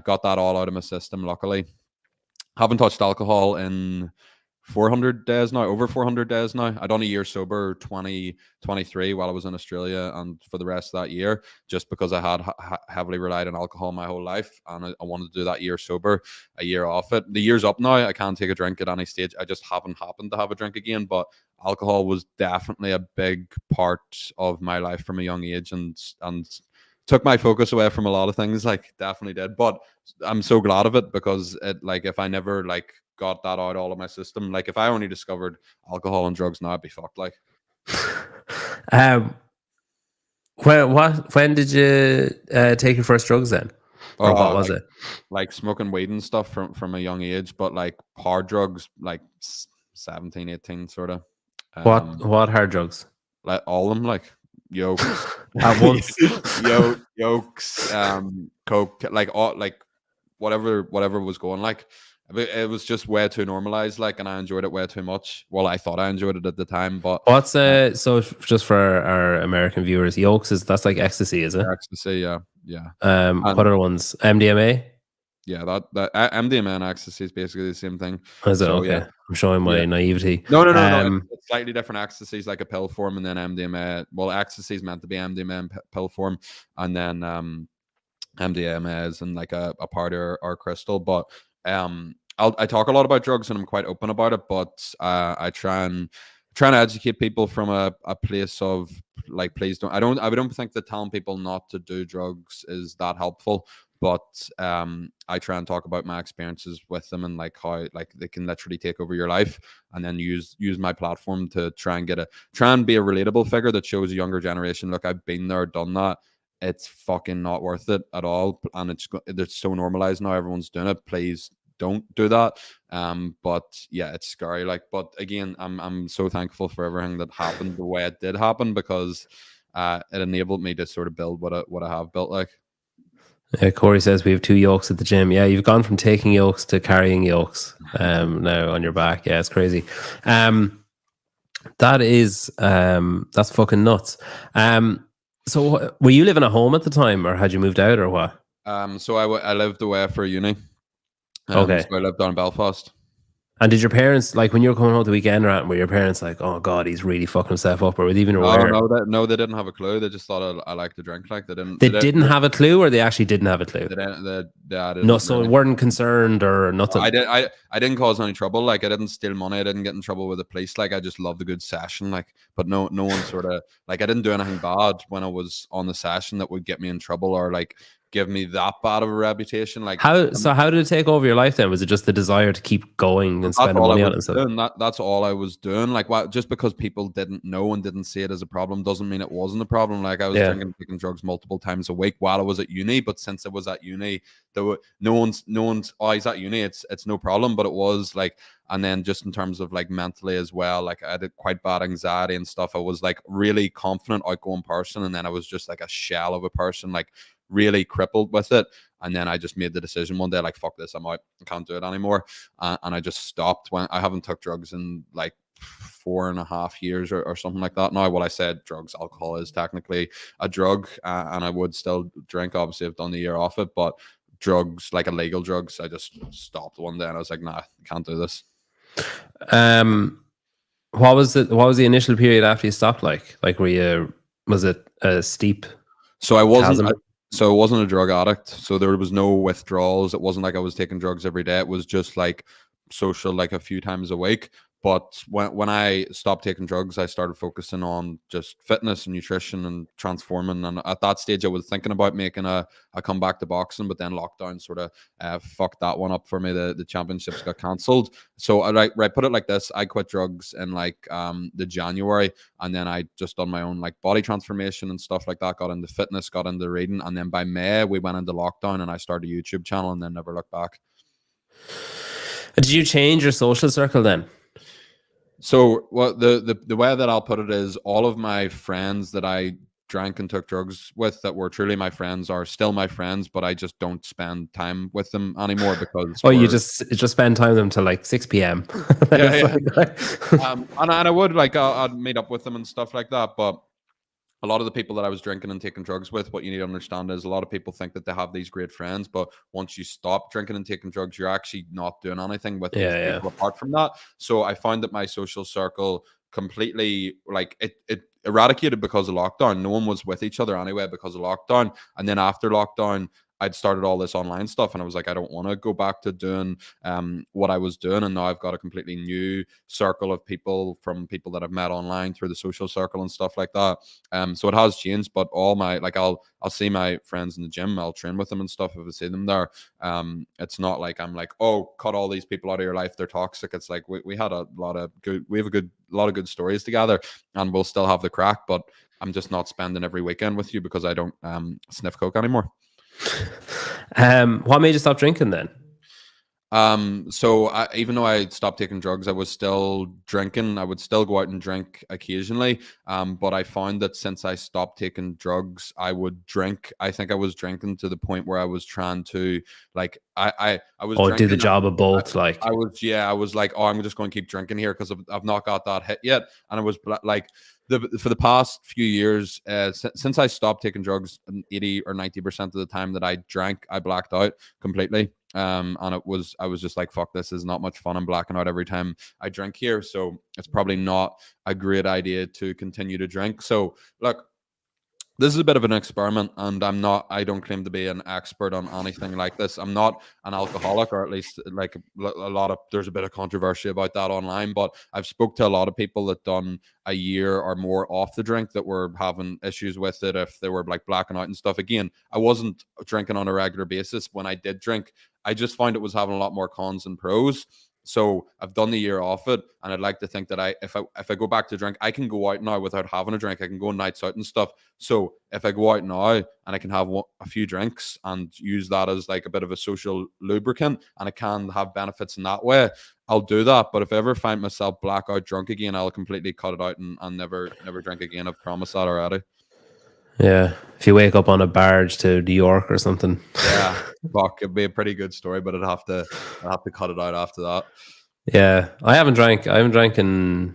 Got that all out of my system, luckily. Haven't touched alcohol in 400 days now, over 400 days now. I done a year sober 2023 while I was in Australia, and for the rest of that year, just because I had heavily relied on alcohol my whole life, and I wanted to do that year sober, a year off it. The year's up now. I can't take a drink at any stage. I just haven't happened to have a drink again, but alcohol was definitely a big part of my life from a young age, and took my focus away from a lot of things, like definitely did. But I'm so glad of it, because it, like, if I never like got that out all of my system, like if I only discovered alcohol and drugs now, I'd be fucked. Like when did you take your first drugs then, or what was it? Like smoking weed and stuff from a young age, but like hard drugs like 17 18 sort of. What hard drugs? Like all of them, like yokes at once. Yokes, coke, like all, like whatever was going. Like it was just way too normalized, like, and I enjoyed it way too much. Well, I thought I enjoyed it at the time, but what's so just for our American viewers, yokes that's like ecstasy, is it? Ecstasy, yeah. What other ones? MDMA? Yeah, that MDMA and ecstasy is basically the same thing. Is it? Okay. Yeah. I'm showing my naivety. No. It's slightly different. Ecstasy is like a pill form, and then MDMA. Well, ecstasy is meant to be MDMA in pill form, and then MDMA is in like a powder or crystal. But I talk a lot about drugs, and I'm quite open about it. But I try and educate people from a place of like, please don't. I don't think that telling people not to do drugs is that helpful. But I try and talk about my experiences with them, and like how like they can literally take over your life, and then use my platform to try and be a relatable figure that shows a younger generation, look, I've been there, done that. It's fucking not worth it at all, and it's so normalized now. Everyone's doing it. Please don't do that. But yeah, it's scary. Like, but again, I'm so thankful for everything that happened the way it did happen, because it enabled me to sort of build what I have built. Like. Corey says we have 2 yokes at the gym. Yeah, you've gone from taking yokes to carrying yokes now on your back. Yeah, it's crazy. That is that's fucking nuts. So were you living at home at the time, or had you moved out, or what? So I lived away for uni. Okay. So I lived down in Belfast. And did your parents, like when you were coming home the weekend, or were your parents like, oh God, he's really fucking himself up, or were they even aware? No, they didn't have a clue. They just thought I liked to drink. Like they didn't. They didn't have a clue, or they actually didn't have a clue. yeah, I No, didn't so really. weren't concerned or nothing. I didn't cause any trouble. Like I didn't steal money. I didn't get in trouble with the police. Like I just loved a good session. Like, but no one sort of like I didn't do anything bad when I was on the session that would get me in trouble or like give me that bad of a reputation. Like How did it take over your life then? Was it just the desire to keep going and that's spending all I money on was it and stuff? doing. That's all I was doing. Like, just because people didn't know and didn't see it as a problem doesn't mean it wasn't a problem. Like, I was Yeah. drinking, taking drugs multiple times a week while I was at uni. But since I was at uni, there were no one's. Oh, he's at uni. It's no problem. But it was like, and then just in terms of like mentally as well, like I had quite bad anxiety and stuff. I was like really confident, outgoing person, and then I was just like a shell of a person, like really crippled with it. And then I just made the decision one day, like, fuck this, I'm out. I can't do it anymore. And I just stopped. When I haven't took drugs in like 4.5 years or something like that now. Well, I said drugs, alcohol is technically a drug, and I would still drink. Obviously, I've done the year off it, but drugs, like illegal drugs, I just stopped one day and I was like, nah, I can't do this. What was it? What was the initial period after you stopped like? Like, was it a steep So I wasn't. chasm? So I wasn't a drug addict. So there was no withdrawals. It wasn't like I was taking drugs every day. It was just like social, like a few times a week. But when I stopped taking drugs, I started focusing on just fitness and nutrition and transforming. And at that stage, I was thinking about making a comeback to boxing, but then lockdown sort of fucked that one up for me. The championships got cancelled. So I put it like this: I quit drugs in like the January, and then I just done my own like body transformation and stuff like that. Got into fitness, got into reading, and then by May we went into lockdown, and I started a YouTube channel, and then never looked back. Did you change your social circle then? So the way that I'll put it is all of my friends that I drank and took drugs with that were truly my friends are still my friends, but I just don't spend time with them anymore because you just spend time with them till like 6 p.m. Yeah. And I would like I'd meet up with them and stuff like that, but a lot of the people that I was drinking and taking drugs with, what you need to understand is a lot of people think that they have these great friends, but once you stop drinking and taking drugs, you're actually not doing anything with those people apart from that. So I found that my social circle completely, like it eradicated because of lockdown. No one was with each other anyway because of lockdown. And then after lockdown, I'd started all this online stuff and I was like, I don't want to go back to doing what I was doing. And now I've got a completely new circle of people from people that I've met online through the social circle and stuff like that. So it has changed, but all my, like, I'll see my friends in the gym, I'll train with them and stuff if I see them there. It's not like I'm like, oh, cut all these people out of your life, they're toxic. It's like we have a lot of good stories together and we'll still have the crack, but I'm just not spending every weekend with you because I don't sniff coke anymore. What made you stop drinking then? So even though I stopped taking drugs, I was still drinking. I would still go out and drink occasionally. But I found that since I stopped taking drugs, I would drink. I think I was drinking to the point where I was trying to like I was do the job of both. I was like, oh, I'm just going to keep drinking here because I've not got that hit yet. And I was like, for the past few years, since I stopped taking drugs, 80 or 90% of the time that I drank, I blacked out completely. And I was just like, fuck, this is not much fun. I'm blacking out every time I drink here. So it's probably not a great idea to continue to drink. So look, this is a bit of an experiment, and I don't claim to be an expert on anything like this. I'm not an alcoholic, or at least like there's a bit of controversy about that online, but I've spoke to a lot of people that done a year or more off the drink that were having issues with it if they were like blacking out and stuff. Again, I wasn't drinking on a regular basis when I did drink. I just found it was having a lot more cons than pros. So I've done the year off it, and I'd like to think that if I go back to drink, I can go out now without having a drink. I can go on nights out and stuff. So if I go out now and I can have a few drinks and use that as like a bit of a social lubricant, and I can have benefits in that way, I'll do that. But if I ever find myself blackout drunk again, I'll completely cut it out and never drink again. I've promised that already. Yeah, if you wake up on a barge to New York or something. Yeah, fuck, it'd be a pretty good story, but I'd have to cut it out after that. Yeah, I haven't drank in,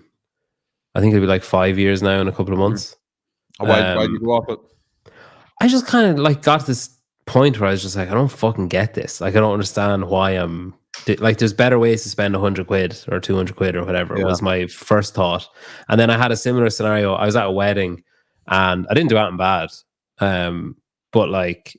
I think it'll be like 5 years now in a couple of months. Why'd you go off it? I just kind of like got to this point where I was just like, I don't fucking get this. Like, I don't understand why I'm like, there's better ways to spend 100 quid or 200 quid or whatever. Was my first thought. And then I had a similar scenario. I was at a wedding and I didn't do anything bad. But like,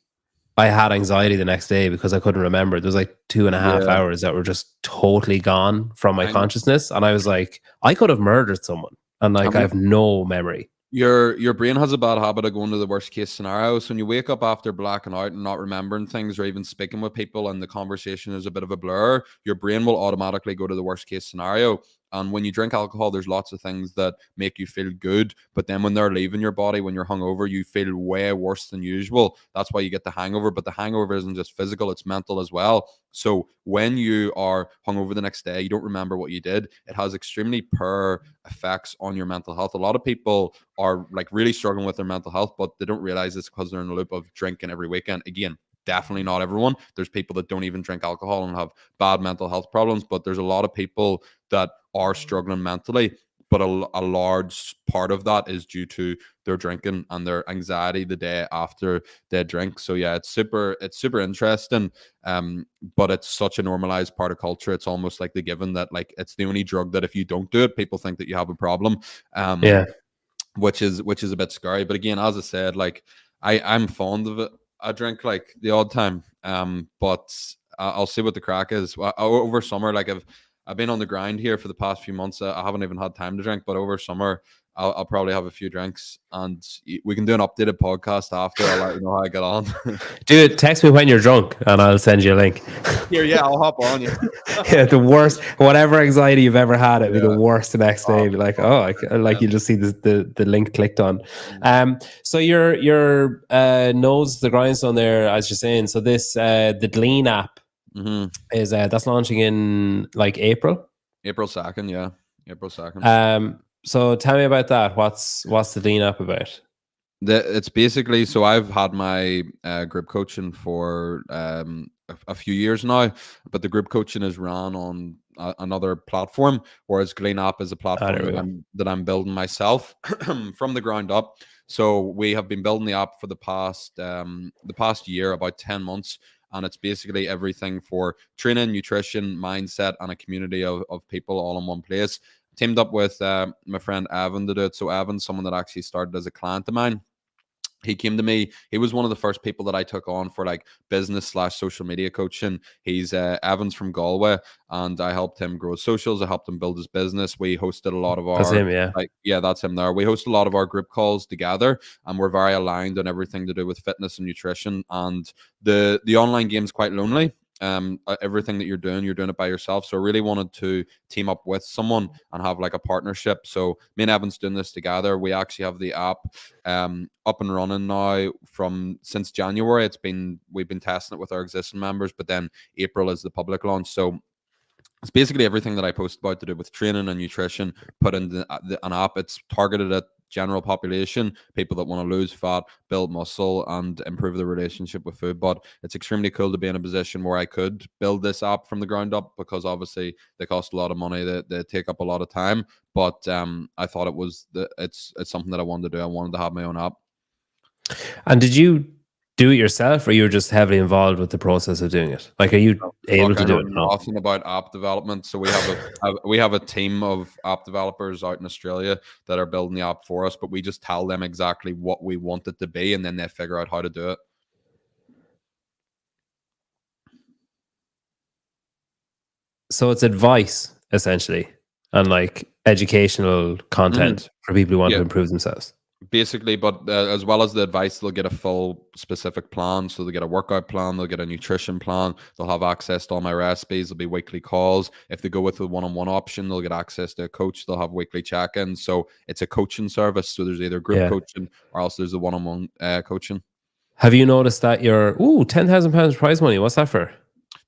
I had anxiety the next day because I couldn't remember. There was like 2.5 Yeah. hours that were just totally gone from my I'm, consciousness. And I was like, I could have murdered someone. And like, I I'm have no memory. your brain has a bad habit of going to the worst case scenario. So when you wake up after blacking out and not remembering things or even speaking with people and the conversation is a bit of a blur, your brain will automatically go to the worst case scenario. And when you drink alcohol, there's lots of things that make you feel good. But then when they're leaving your body, when you're hungover, you feel way worse than usual. That's why you get the hangover. But the hangover isn't just physical, it's mental as well. So when you are hungover the next day, you don't remember what you did. It has extremely poor effects on your mental health. A lot of people are like really struggling with their mental health, but they don't realize it's because they're in a loop of drinking every weekend. Again, definitely not everyone. There's people that don't even drink alcohol and have bad mental health problems, but there's a lot of people that are struggling mentally. But a large part of that is due to their drinking and their anxiety the day after they drink. So yeah, it's super interesting. But it's such a normalized part of culture. It's almost like the given that like it's the only drug that if you don't do it, people think that you have a problem. Yeah. Which is a bit scary. But again, as I said, like I'm fond of it. I drink like the odd time, but I'll see what the crack is. Over summer, like I've been on the grind here for the past few months. I haven't even had time to drink, but over summer, I'll probably have a few drinks, and we can do an updated podcast after. I'll let you know how I get on. Dude, text me when you're drunk and I'll send you a link. Here, yeah, I'll hop on. Yeah, Yeah, the worst, whatever anxiety you've ever had, it'd be the yeah. worst the next day. Oh, It'd be like, fuck, oh, like you just see the link clicked on. So your nose the grindstone there, as you're saying. So this the Glean app Mm-hmm. is that's launching in like April. April 2nd, yeah, April 2nd. So tell me about that. What's the Glean app about? It's basically, so I've had my group coaching for a few years now, but the group coaching is run on another platform, whereas Glean App is a platform There we that go. I'm building myself from the ground up. So we have been building the app for the past year, about 10 months. And it's basically everything for training, nutrition, mindset, and a community of people all in one place. Teamed up with my friend Evan to do it. So Evan's someone that actually started as a client of mine. He came to me. He was one of the first people that I took on for like business/social media coaching. He's Evans from Galway, and I helped him grow his socials. I helped him build his business. We hosted a lot of That's our him, yeah. that's him there. We host a lot of our group calls together, and we're very aligned on everything to do with fitness and nutrition. And the online game is quite lonely. Everything that you're doing it by yourself. So I really wanted to team up with someone and have like a partnership. So me and Evan's doing this together. We actually have the app up and running now from since January. We've been testing it with our existing members, but then April is the public launch. So it's basically everything that I post about to do with training and nutrition put in an app. It's targeted at general population, people that want to lose fat, build muscle, and improve their relationship with food. But it's extremely cool to be in a position where I could build this app from the ground up, because obviously they cost a lot of money, they take up a lot of time. But I thought it's something that I wanted to do. I wanted to have my own app. And did you do it yourself, or you were just heavily involved with the process of doing it? Like, are you able to I do know it? No. nothing about app development. So we have a team of app developers out in Australia that are building the app for us, but we just tell them exactly what we want it to be, and then they figure out how to do it. So it's advice essentially, and like educational content for people who want to Yeah, improve themselves. basically. But as well as the advice, they'll get a full specific plan. So they'll get a workout plan, they'll get a nutrition plan, they'll have access to all my recipes, there'll be weekly calls. If they go with the one-on-one option, they'll get access to a coach, they'll have weekly check-ins. So it's a coaching service. So there's either group Yeah. coaching or else there's the one-on-one coaching. Have you noticed that your £10,000 prize money? What's that for?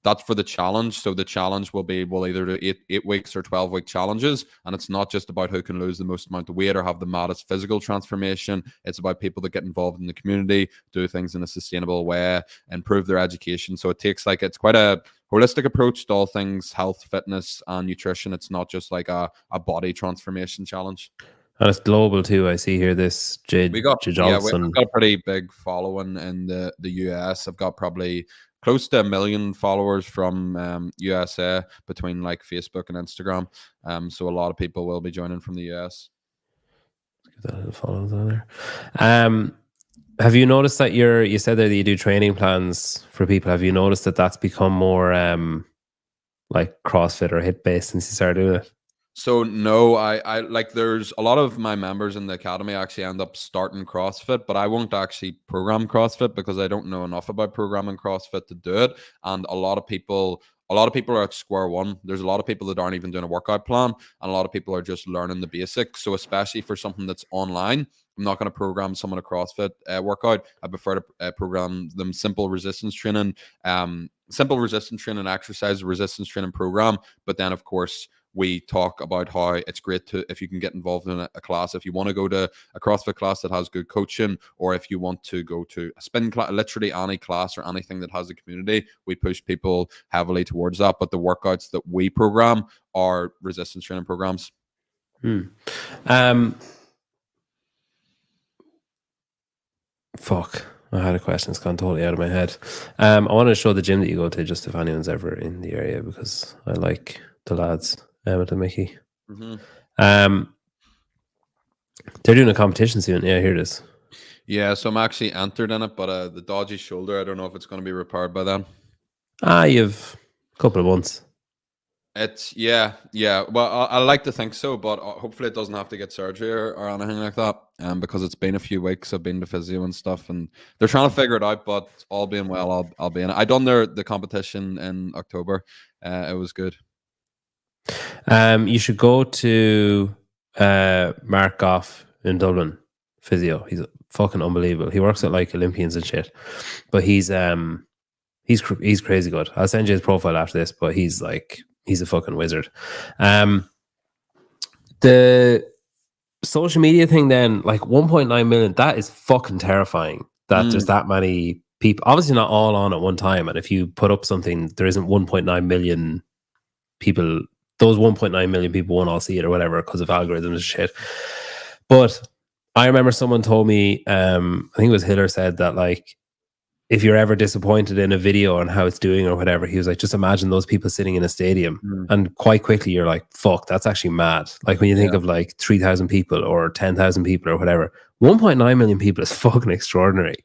That's for the challenge. So the challenge will either do eight weeks or 12-week challenges. And it's not just about who can lose the most amount of weight or have the maddest physical transformation. It's about people that get involved in the community, do things in a sustainable way, improve their education. So it's quite a holistic approach to all things health, fitness, and nutrition. It's not just like a body transformation challenge. And it's global too. I see here this J We've got Johnson. a pretty big following in the US. I've got probably close to 1 million followers from USA between like Facebook and Instagram. So a lot of people will be joining from the US. Get that follows on there. Have you noticed that you said there that you do training plans for people? Have you noticed that that's become more like CrossFit or HIIT based since you started doing it? So no, I like there's a lot of my members in the academy actually end up starting CrossFit, but I won't actually program CrossFit because I don't know enough about programming CrossFit to do it. And a lot of people are at square one. There's a lot of people that aren't even doing a workout plan, and a lot of people are just learning the basics. So especially for something that's online, I'm not going to program someone a CrossFit workout. I prefer to program them simple resistance training exercise, resistance training program. But then of course we talk about how it's great to if you can get involved in a class, if you want to go to a CrossFit class that has good coaching, or if you want to go to a spin class, literally any class or anything that has a community, we push people heavily towards that. But the workouts that we program are resistance training programs. Fuck, I had a question. It's gone totally out of my head. I want to show the gym that you go to, just if anyone's ever in the area, because I like the lads, Emmett and Mickey. Um, they're doing a competition soon. Yeah, here it is. Yeah, so I'm actually entered in it, but the dodgy shoulder, I don't know if it's going to be repaired by then. You've a couple of months. It's yeah. Well, I like to think so, but hopefully it doesn't have to get surgery or anything like that. Because it's been a few weeks. I've been to physio and stuff, and they're trying to figure it out. But all being well, I'll be in it. I done the competition in October. It was good. You should go to Mark Goff in Dublin, physio. He's fucking unbelievable. He works at like Olympians and shit, but he's crazy good. I'll send you his profile after this, but he's a fucking wizard. The social media thing then, like 1.9 million, that is fucking terrifying that there's that many people, obviously not all on at one time, and if you put up something there isn't 1.9 million people, those 1.9 million people won't all see it or whatever because of algorithms and shit. But I remember someone told me, I think it was Hiller, said that like if you're ever disappointed in a video on how it's doing or whatever, he was like, just imagine those people sitting in a stadium. And quite quickly you're like, fuck, that's actually mad. Like when you think of like 3,000 people or 10,000 people or whatever, 1.9 million people is fucking extraordinary.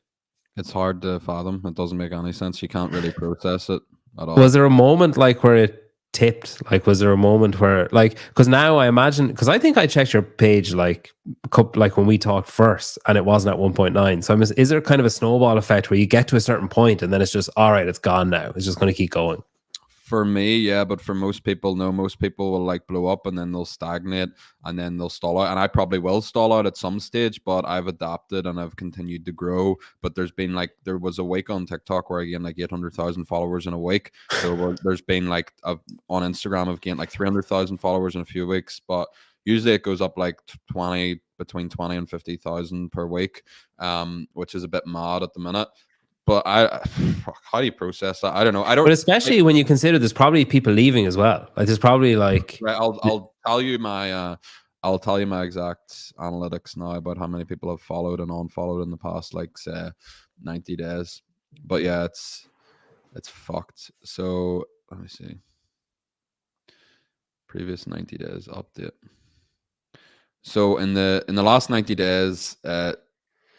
It's hard to fathom. It doesn't make any sense. You can't really process it at all. Was there a moment like where it tipped? Like, was there a moment where, like, because now I imagine, because I think I checked your page like when we talked first and it wasn't at 1.9. So is there kind of a snowball effect where you get to a certain point and then it's just, all right, it's gone now, it's just going to keep going? For me, yeah, but for most people, no. Most people will like blow up and then they'll stagnate and then they'll stall out. And I probably will stall out at some stage, but I've adapted and I've continued to grow. But there was a week on TikTok where I gained like 800,000 followers in a week. There's been like on Instagram, I've gained like 300,000 followers in a few weeks. But usually it goes up like between 20 and 50,000 per week, which is a bit mad at the minute. But how do you process that? I don't know. But especially when you consider there's probably people leaving as well. Like there's probably like. Right, I'll tell you my exact analytics now about how many people have followed and unfollowed in the past, like say 90 days. But yeah, it's fucked. So let me see. Previous 90 days update. So in the last 90 days,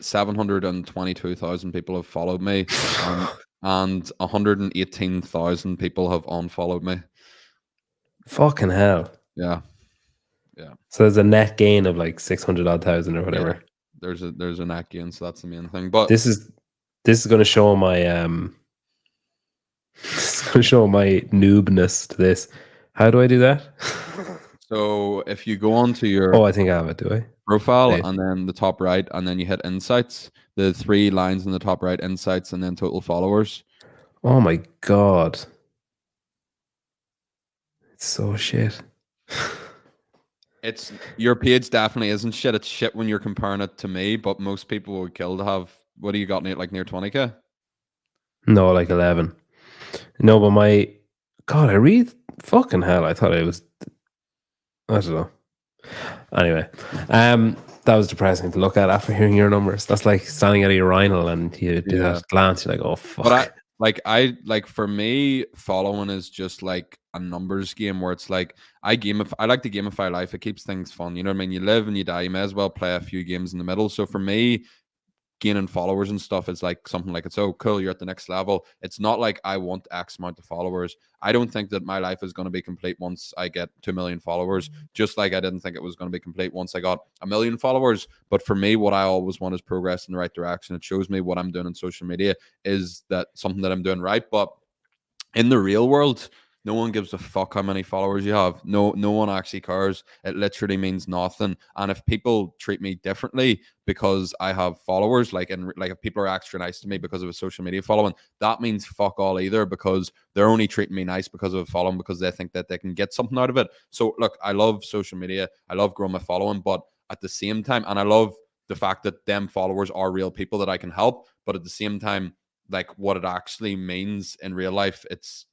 722,000 people have followed me, and 118,000 people have unfollowed me. Fucking hell. Yeah. So there's a net gain of like 600 odd thousand or whatever. Yeah. There's a net gain, so that's the main thing. But this is going to show my this is going to show my noobness to this. How do I do that? So if you go on to your I think I have it, do I? Profile, and then the top right, and then you hit insights, the 3 lines in the top right, insights, and then total followers. Oh my god, it's so shit. It's your page definitely isn't shit. It's shit when you're comparing it to me, but most people would kill to have, what do you got, like near 20k? No, like 11. No, but my god, I read fucking hell, I thought it was, I don't know. Anyway, that was depressing to look at after hearing your numbers. That's like standing at a urinal and you do that glance, you're like, oh fuck. But for me, following is just like a numbers game where it's like I like to gamify life. It keeps things fun. You know what I mean? You live and you die. You may as well play a few games in the middle. So for me, gaining followers and stuff is like something like, it's, oh cool, you're at the next level. It's not like I want X amount of followers. I don't think that my life is going to be complete once I get 2 million followers, just like I didn't think it was going to be complete once I got 1 million followers. But for me, what I always want is progress in the right direction. It shows me what I'm doing on social media is that something that I'm doing right. But in the real world, no one gives a fuck how many followers you have. No one actually cares. It literally means nothing. And if people treat me differently because I have followers, like if people are extra nice to me because of a social media following, that means fuck all either, because they're only treating me nice because of a following, because they think that they can get something out of it. So look, I love social media. I love growing my following, but at the same time, and I love the fact that them followers are real people that I can help, but at the same time, like what it actually means in real life, it's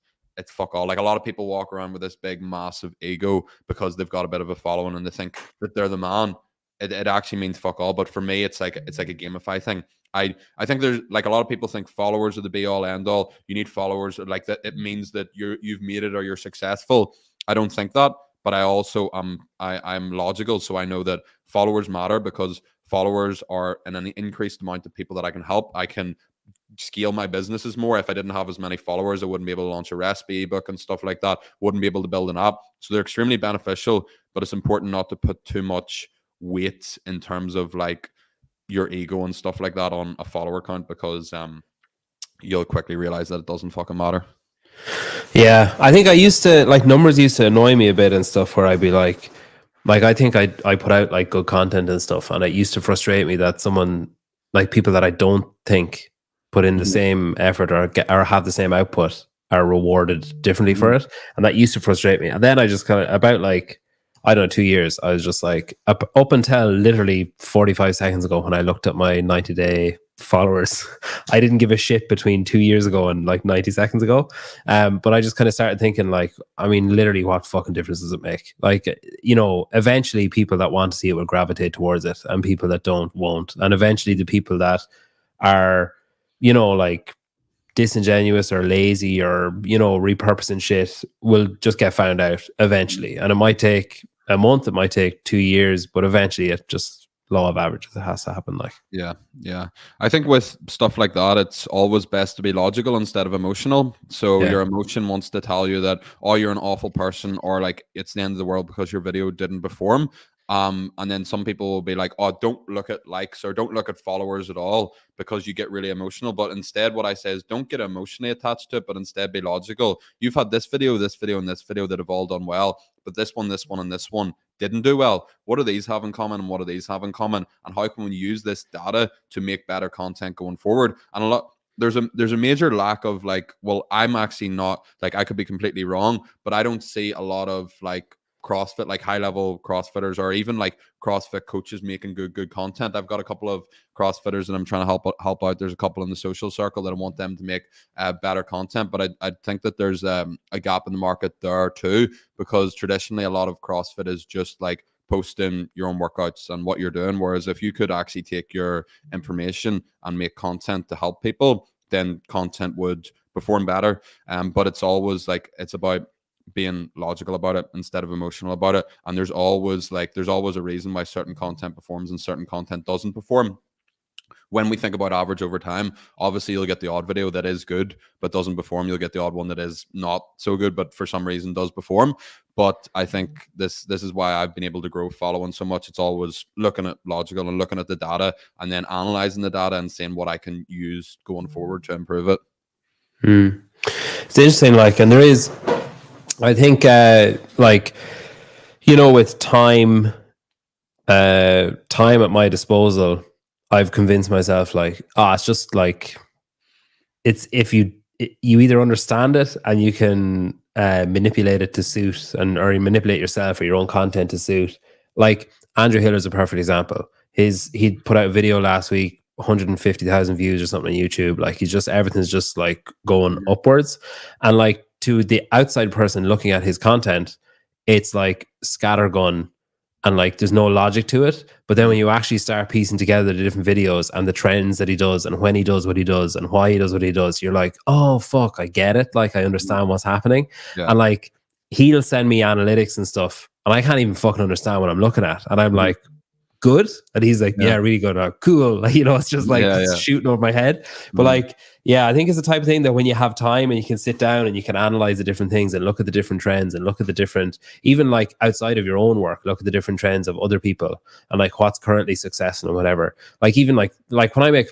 fuck all. Like a lot of people walk around with this big massive ego because they've got a bit of a following and they think that they're the man. It actually means fuck all. But for me, it's like a gamify thing. I think there's like a lot of people think followers are the be all end all. You need followers, like that it means that you've made it or you're successful. I don't think that, but I also I'm logical, so I know that followers matter, because followers are an increased amount of people that I can help. I can scale my businesses more. If I didn't have as many followers, I wouldn't be able to launch a recipe ebook and stuff like that. Wouldn't be able to build an app. So they're extremely beneficial, but it's important not to put too much weight in terms of like your ego and stuff like that on a follower count, because you'll quickly realize that it doesn't fucking matter. Yeah, I think I used to, like, numbers used to annoy me a bit and stuff, where I'd be like I think I put out like good content and stuff, and it used to frustrate me that someone, like people that I don't think put in the same effort or have the same output, are rewarded differently for it, and that used to frustrate me. And then I just kind of, about like, I don't know, 2 years, I was just like, up until literally 45 seconds ago when I looked at my 90-day followers, I didn't give a shit between 2 years ago and like 90 seconds ago. But I just kind of started thinking, like, I mean, literally, what fucking difference does it make? Like, you know, eventually people that want to see it will gravitate towards it, and people that don't won't. And eventually the people that are, you know, like disingenuous or lazy or, you know, repurposing shit will just get found out eventually. And it might take a month, it might take 2 years, but eventually it just, law of averages, it has to happen. Like, yeah, I think with stuff like that, it's always best to be logical instead of emotional. So your emotion wants to tell you that, oh, you're an awful person, or like it's the end of the world because your video didn't perform. And then some people will be like, oh, don't look at likes or don't look at followers at all, because you get really emotional. But instead, what I say is, don't get emotionally attached to it, but instead be logical. You've had this video, and this video that have all done well, but this one, and this one didn't do well. What do these have in common, and what do these have in common? And how can we use this data to make better content going forward? And there's a major lack of like, well, I'm actually not, like, I could be completely wrong, but I don't see a lot of like CrossFit, like high level CrossFitters, or even like CrossFit coaches making good content. I've got a couple of CrossFitters that I'm trying to help out. There's a couple in the social circle that I want them to make better content, but I think that there's a gap in the market there too, because traditionally a lot of CrossFit is just like posting your own workouts and what you're doing, whereas if you could actually take your information and make content to help people, then content would perform better. But it's always like, it's about being logical about it instead of emotional about it. And there's always a reason why certain content performs and certain content doesn't perform. When we think about average over time, obviously you'll get the odd video that is good but doesn't perform. You'll get the odd one that is not so good but for some reason does perform. But I think this is why I've been able to grow following so much. It's always looking at logical and looking at the data and then analyzing the data and seeing what I can use going forward to improve it. It's interesting, like, and there is, I think, like, you know, with time at my disposal, I've convinced myself, like, it's just like, it's, if you either understand it and you can manipulate it to suit, or you manipulate yourself or your own content to suit. Like, Andrew Hiller's a perfect example. He put out a video last week, 150,000 views or something on YouTube. Like, everything's just like going upwards. And like, to the outside person looking at his content, it's like scattergun and like there's no logic to it. But then when you actually start piecing together the different videos and the trends that he does and when he does what he does and why he does what he does, you're like, oh fuck, I get it. Like, I understand what's happening. And like, he'll send me analytics and stuff and I can't even fucking understand what I'm looking at. And I'm like, good? And he's like, yeah, really good. Like, cool. Like, you know, it's just like it's shooting over my head. But like, yeah, I think it's the type of thing that when you have time and you can sit down and you can analyze the different things and look at the different trends and look at the different, even like outside of your own work, look at the different trends of other people and like what's currently successful and whatever. Like even like when I make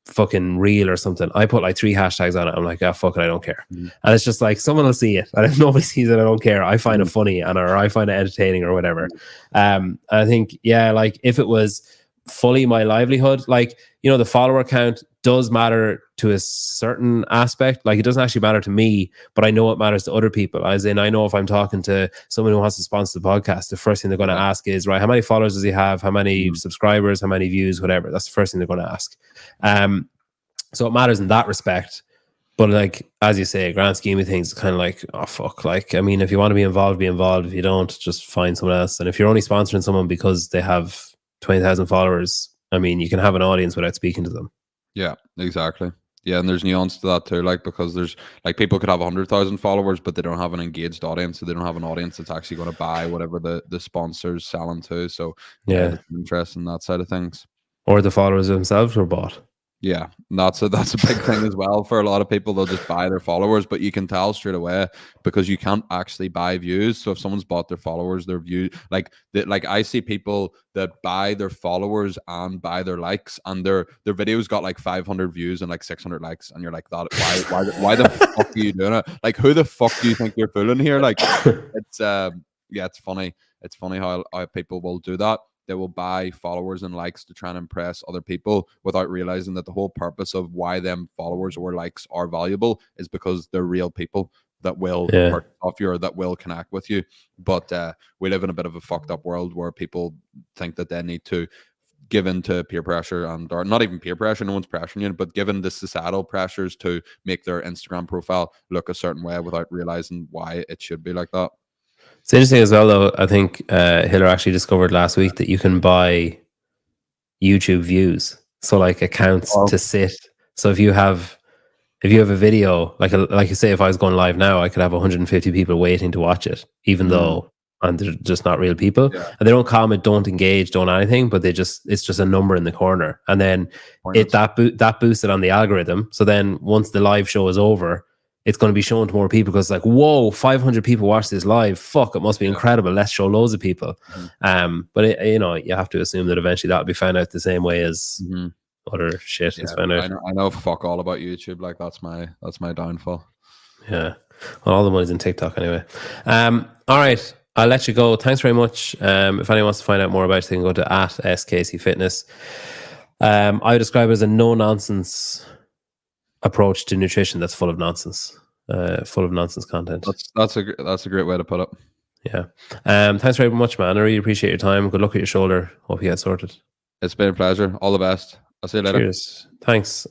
fucking reel or something, I put like 3 hashtags on it. I'm like, oh fuck it, I don't care. And it's just like someone will see it, and if nobody sees it, I don't care. I find it funny or I find it entertaining or whatever. I think, yeah, like if it was fully my livelihood, like, you know, the follower count does matter to a certain aspect. Like it doesn't actually matter to me, but I know it matters to other people. As in, I know if I'm talking to someone who wants to sponsor the podcast, the first thing they're going to ask is, right, how many followers does he have? How many subscribers? How many views? Whatever. That's the first thing they're going to ask. So it matters in that respect. But like, as you say, grand scheme of things, it's kind of like, oh fuck. Like, I mean, if you want to be involved, be involved. If you don't, just find someone else. And if you're only sponsoring someone because they have 20,000 followers, I mean, you can have an audience without speaking to them. Yeah, exactly. Yeah, and there's nuance to that too, like, because there's like people could have 100,000 followers, but they don't have an engaged audience, so they don't have an audience that's actually going to buy whatever the sponsor's selling to. So yeah, it's interesting, that side of things. Or the followers themselves were bought. Yeah, that's a big thing as well for a lot of people. They'll just buy their followers, but you can tell straight away because you can't actually buy views. So if someone's bought their followers, their view, like I see people that buy their followers and buy their likes, and their videos got like 500 views and like 600 likes, and you're like, that why the fuck are you doing it? Like, who the fuck do you think you're fooling here? Like, it's it's funny. It's funny how people will do that. They will buy followers and likes to try and impress other people without realizing that the whole purpose of why them followers or likes are valuable is because they're real people that will purchase off you or that will connect with you. But we live in a bit of a fucked up world where people think that they need to give in to peer pressure or not even peer pressure, no one's pressuring you, but given the societal pressures to make their Instagram profile look a certain way without realizing why it should be like that. It's interesting as well, though. I think Hiller actually discovered last week that you can buy YouTube views, so like accounts to sit. So if you have a video, like you say, if I was going live now, I could have 150 people waiting to watch it, even though they're just not real people, and they don't comment, don't engage, don't anything, but it's just a number in the corner, and then that boosts it on the algorithm. So then once the live show is over, it's going to be shown to more people because it's like, whoa, 500 people watch this live. Fuck, it must be incredible. Let's show loads of people. But you know, you have to assume that eventually that'll be found out the same way as other shit is found out. I know fuck all about YouTube. Like that's my downfall. Yeah. Well, all the money's in TikTok anyway. All right. I'll let you go. Thanks very much. If anyone wants to find out more about it, they can go to @SKC Fitness. I would describe it as a no-nonsense approach to nutrition that's full of nonsense content. That's a great way to put it. Yeah. Thanks very much, man. I really appreciate your time. Good luck with your shoulder. Hope you get sorted. It's been a pleasure. All the best. I'll see you later. Cheers. Thanks.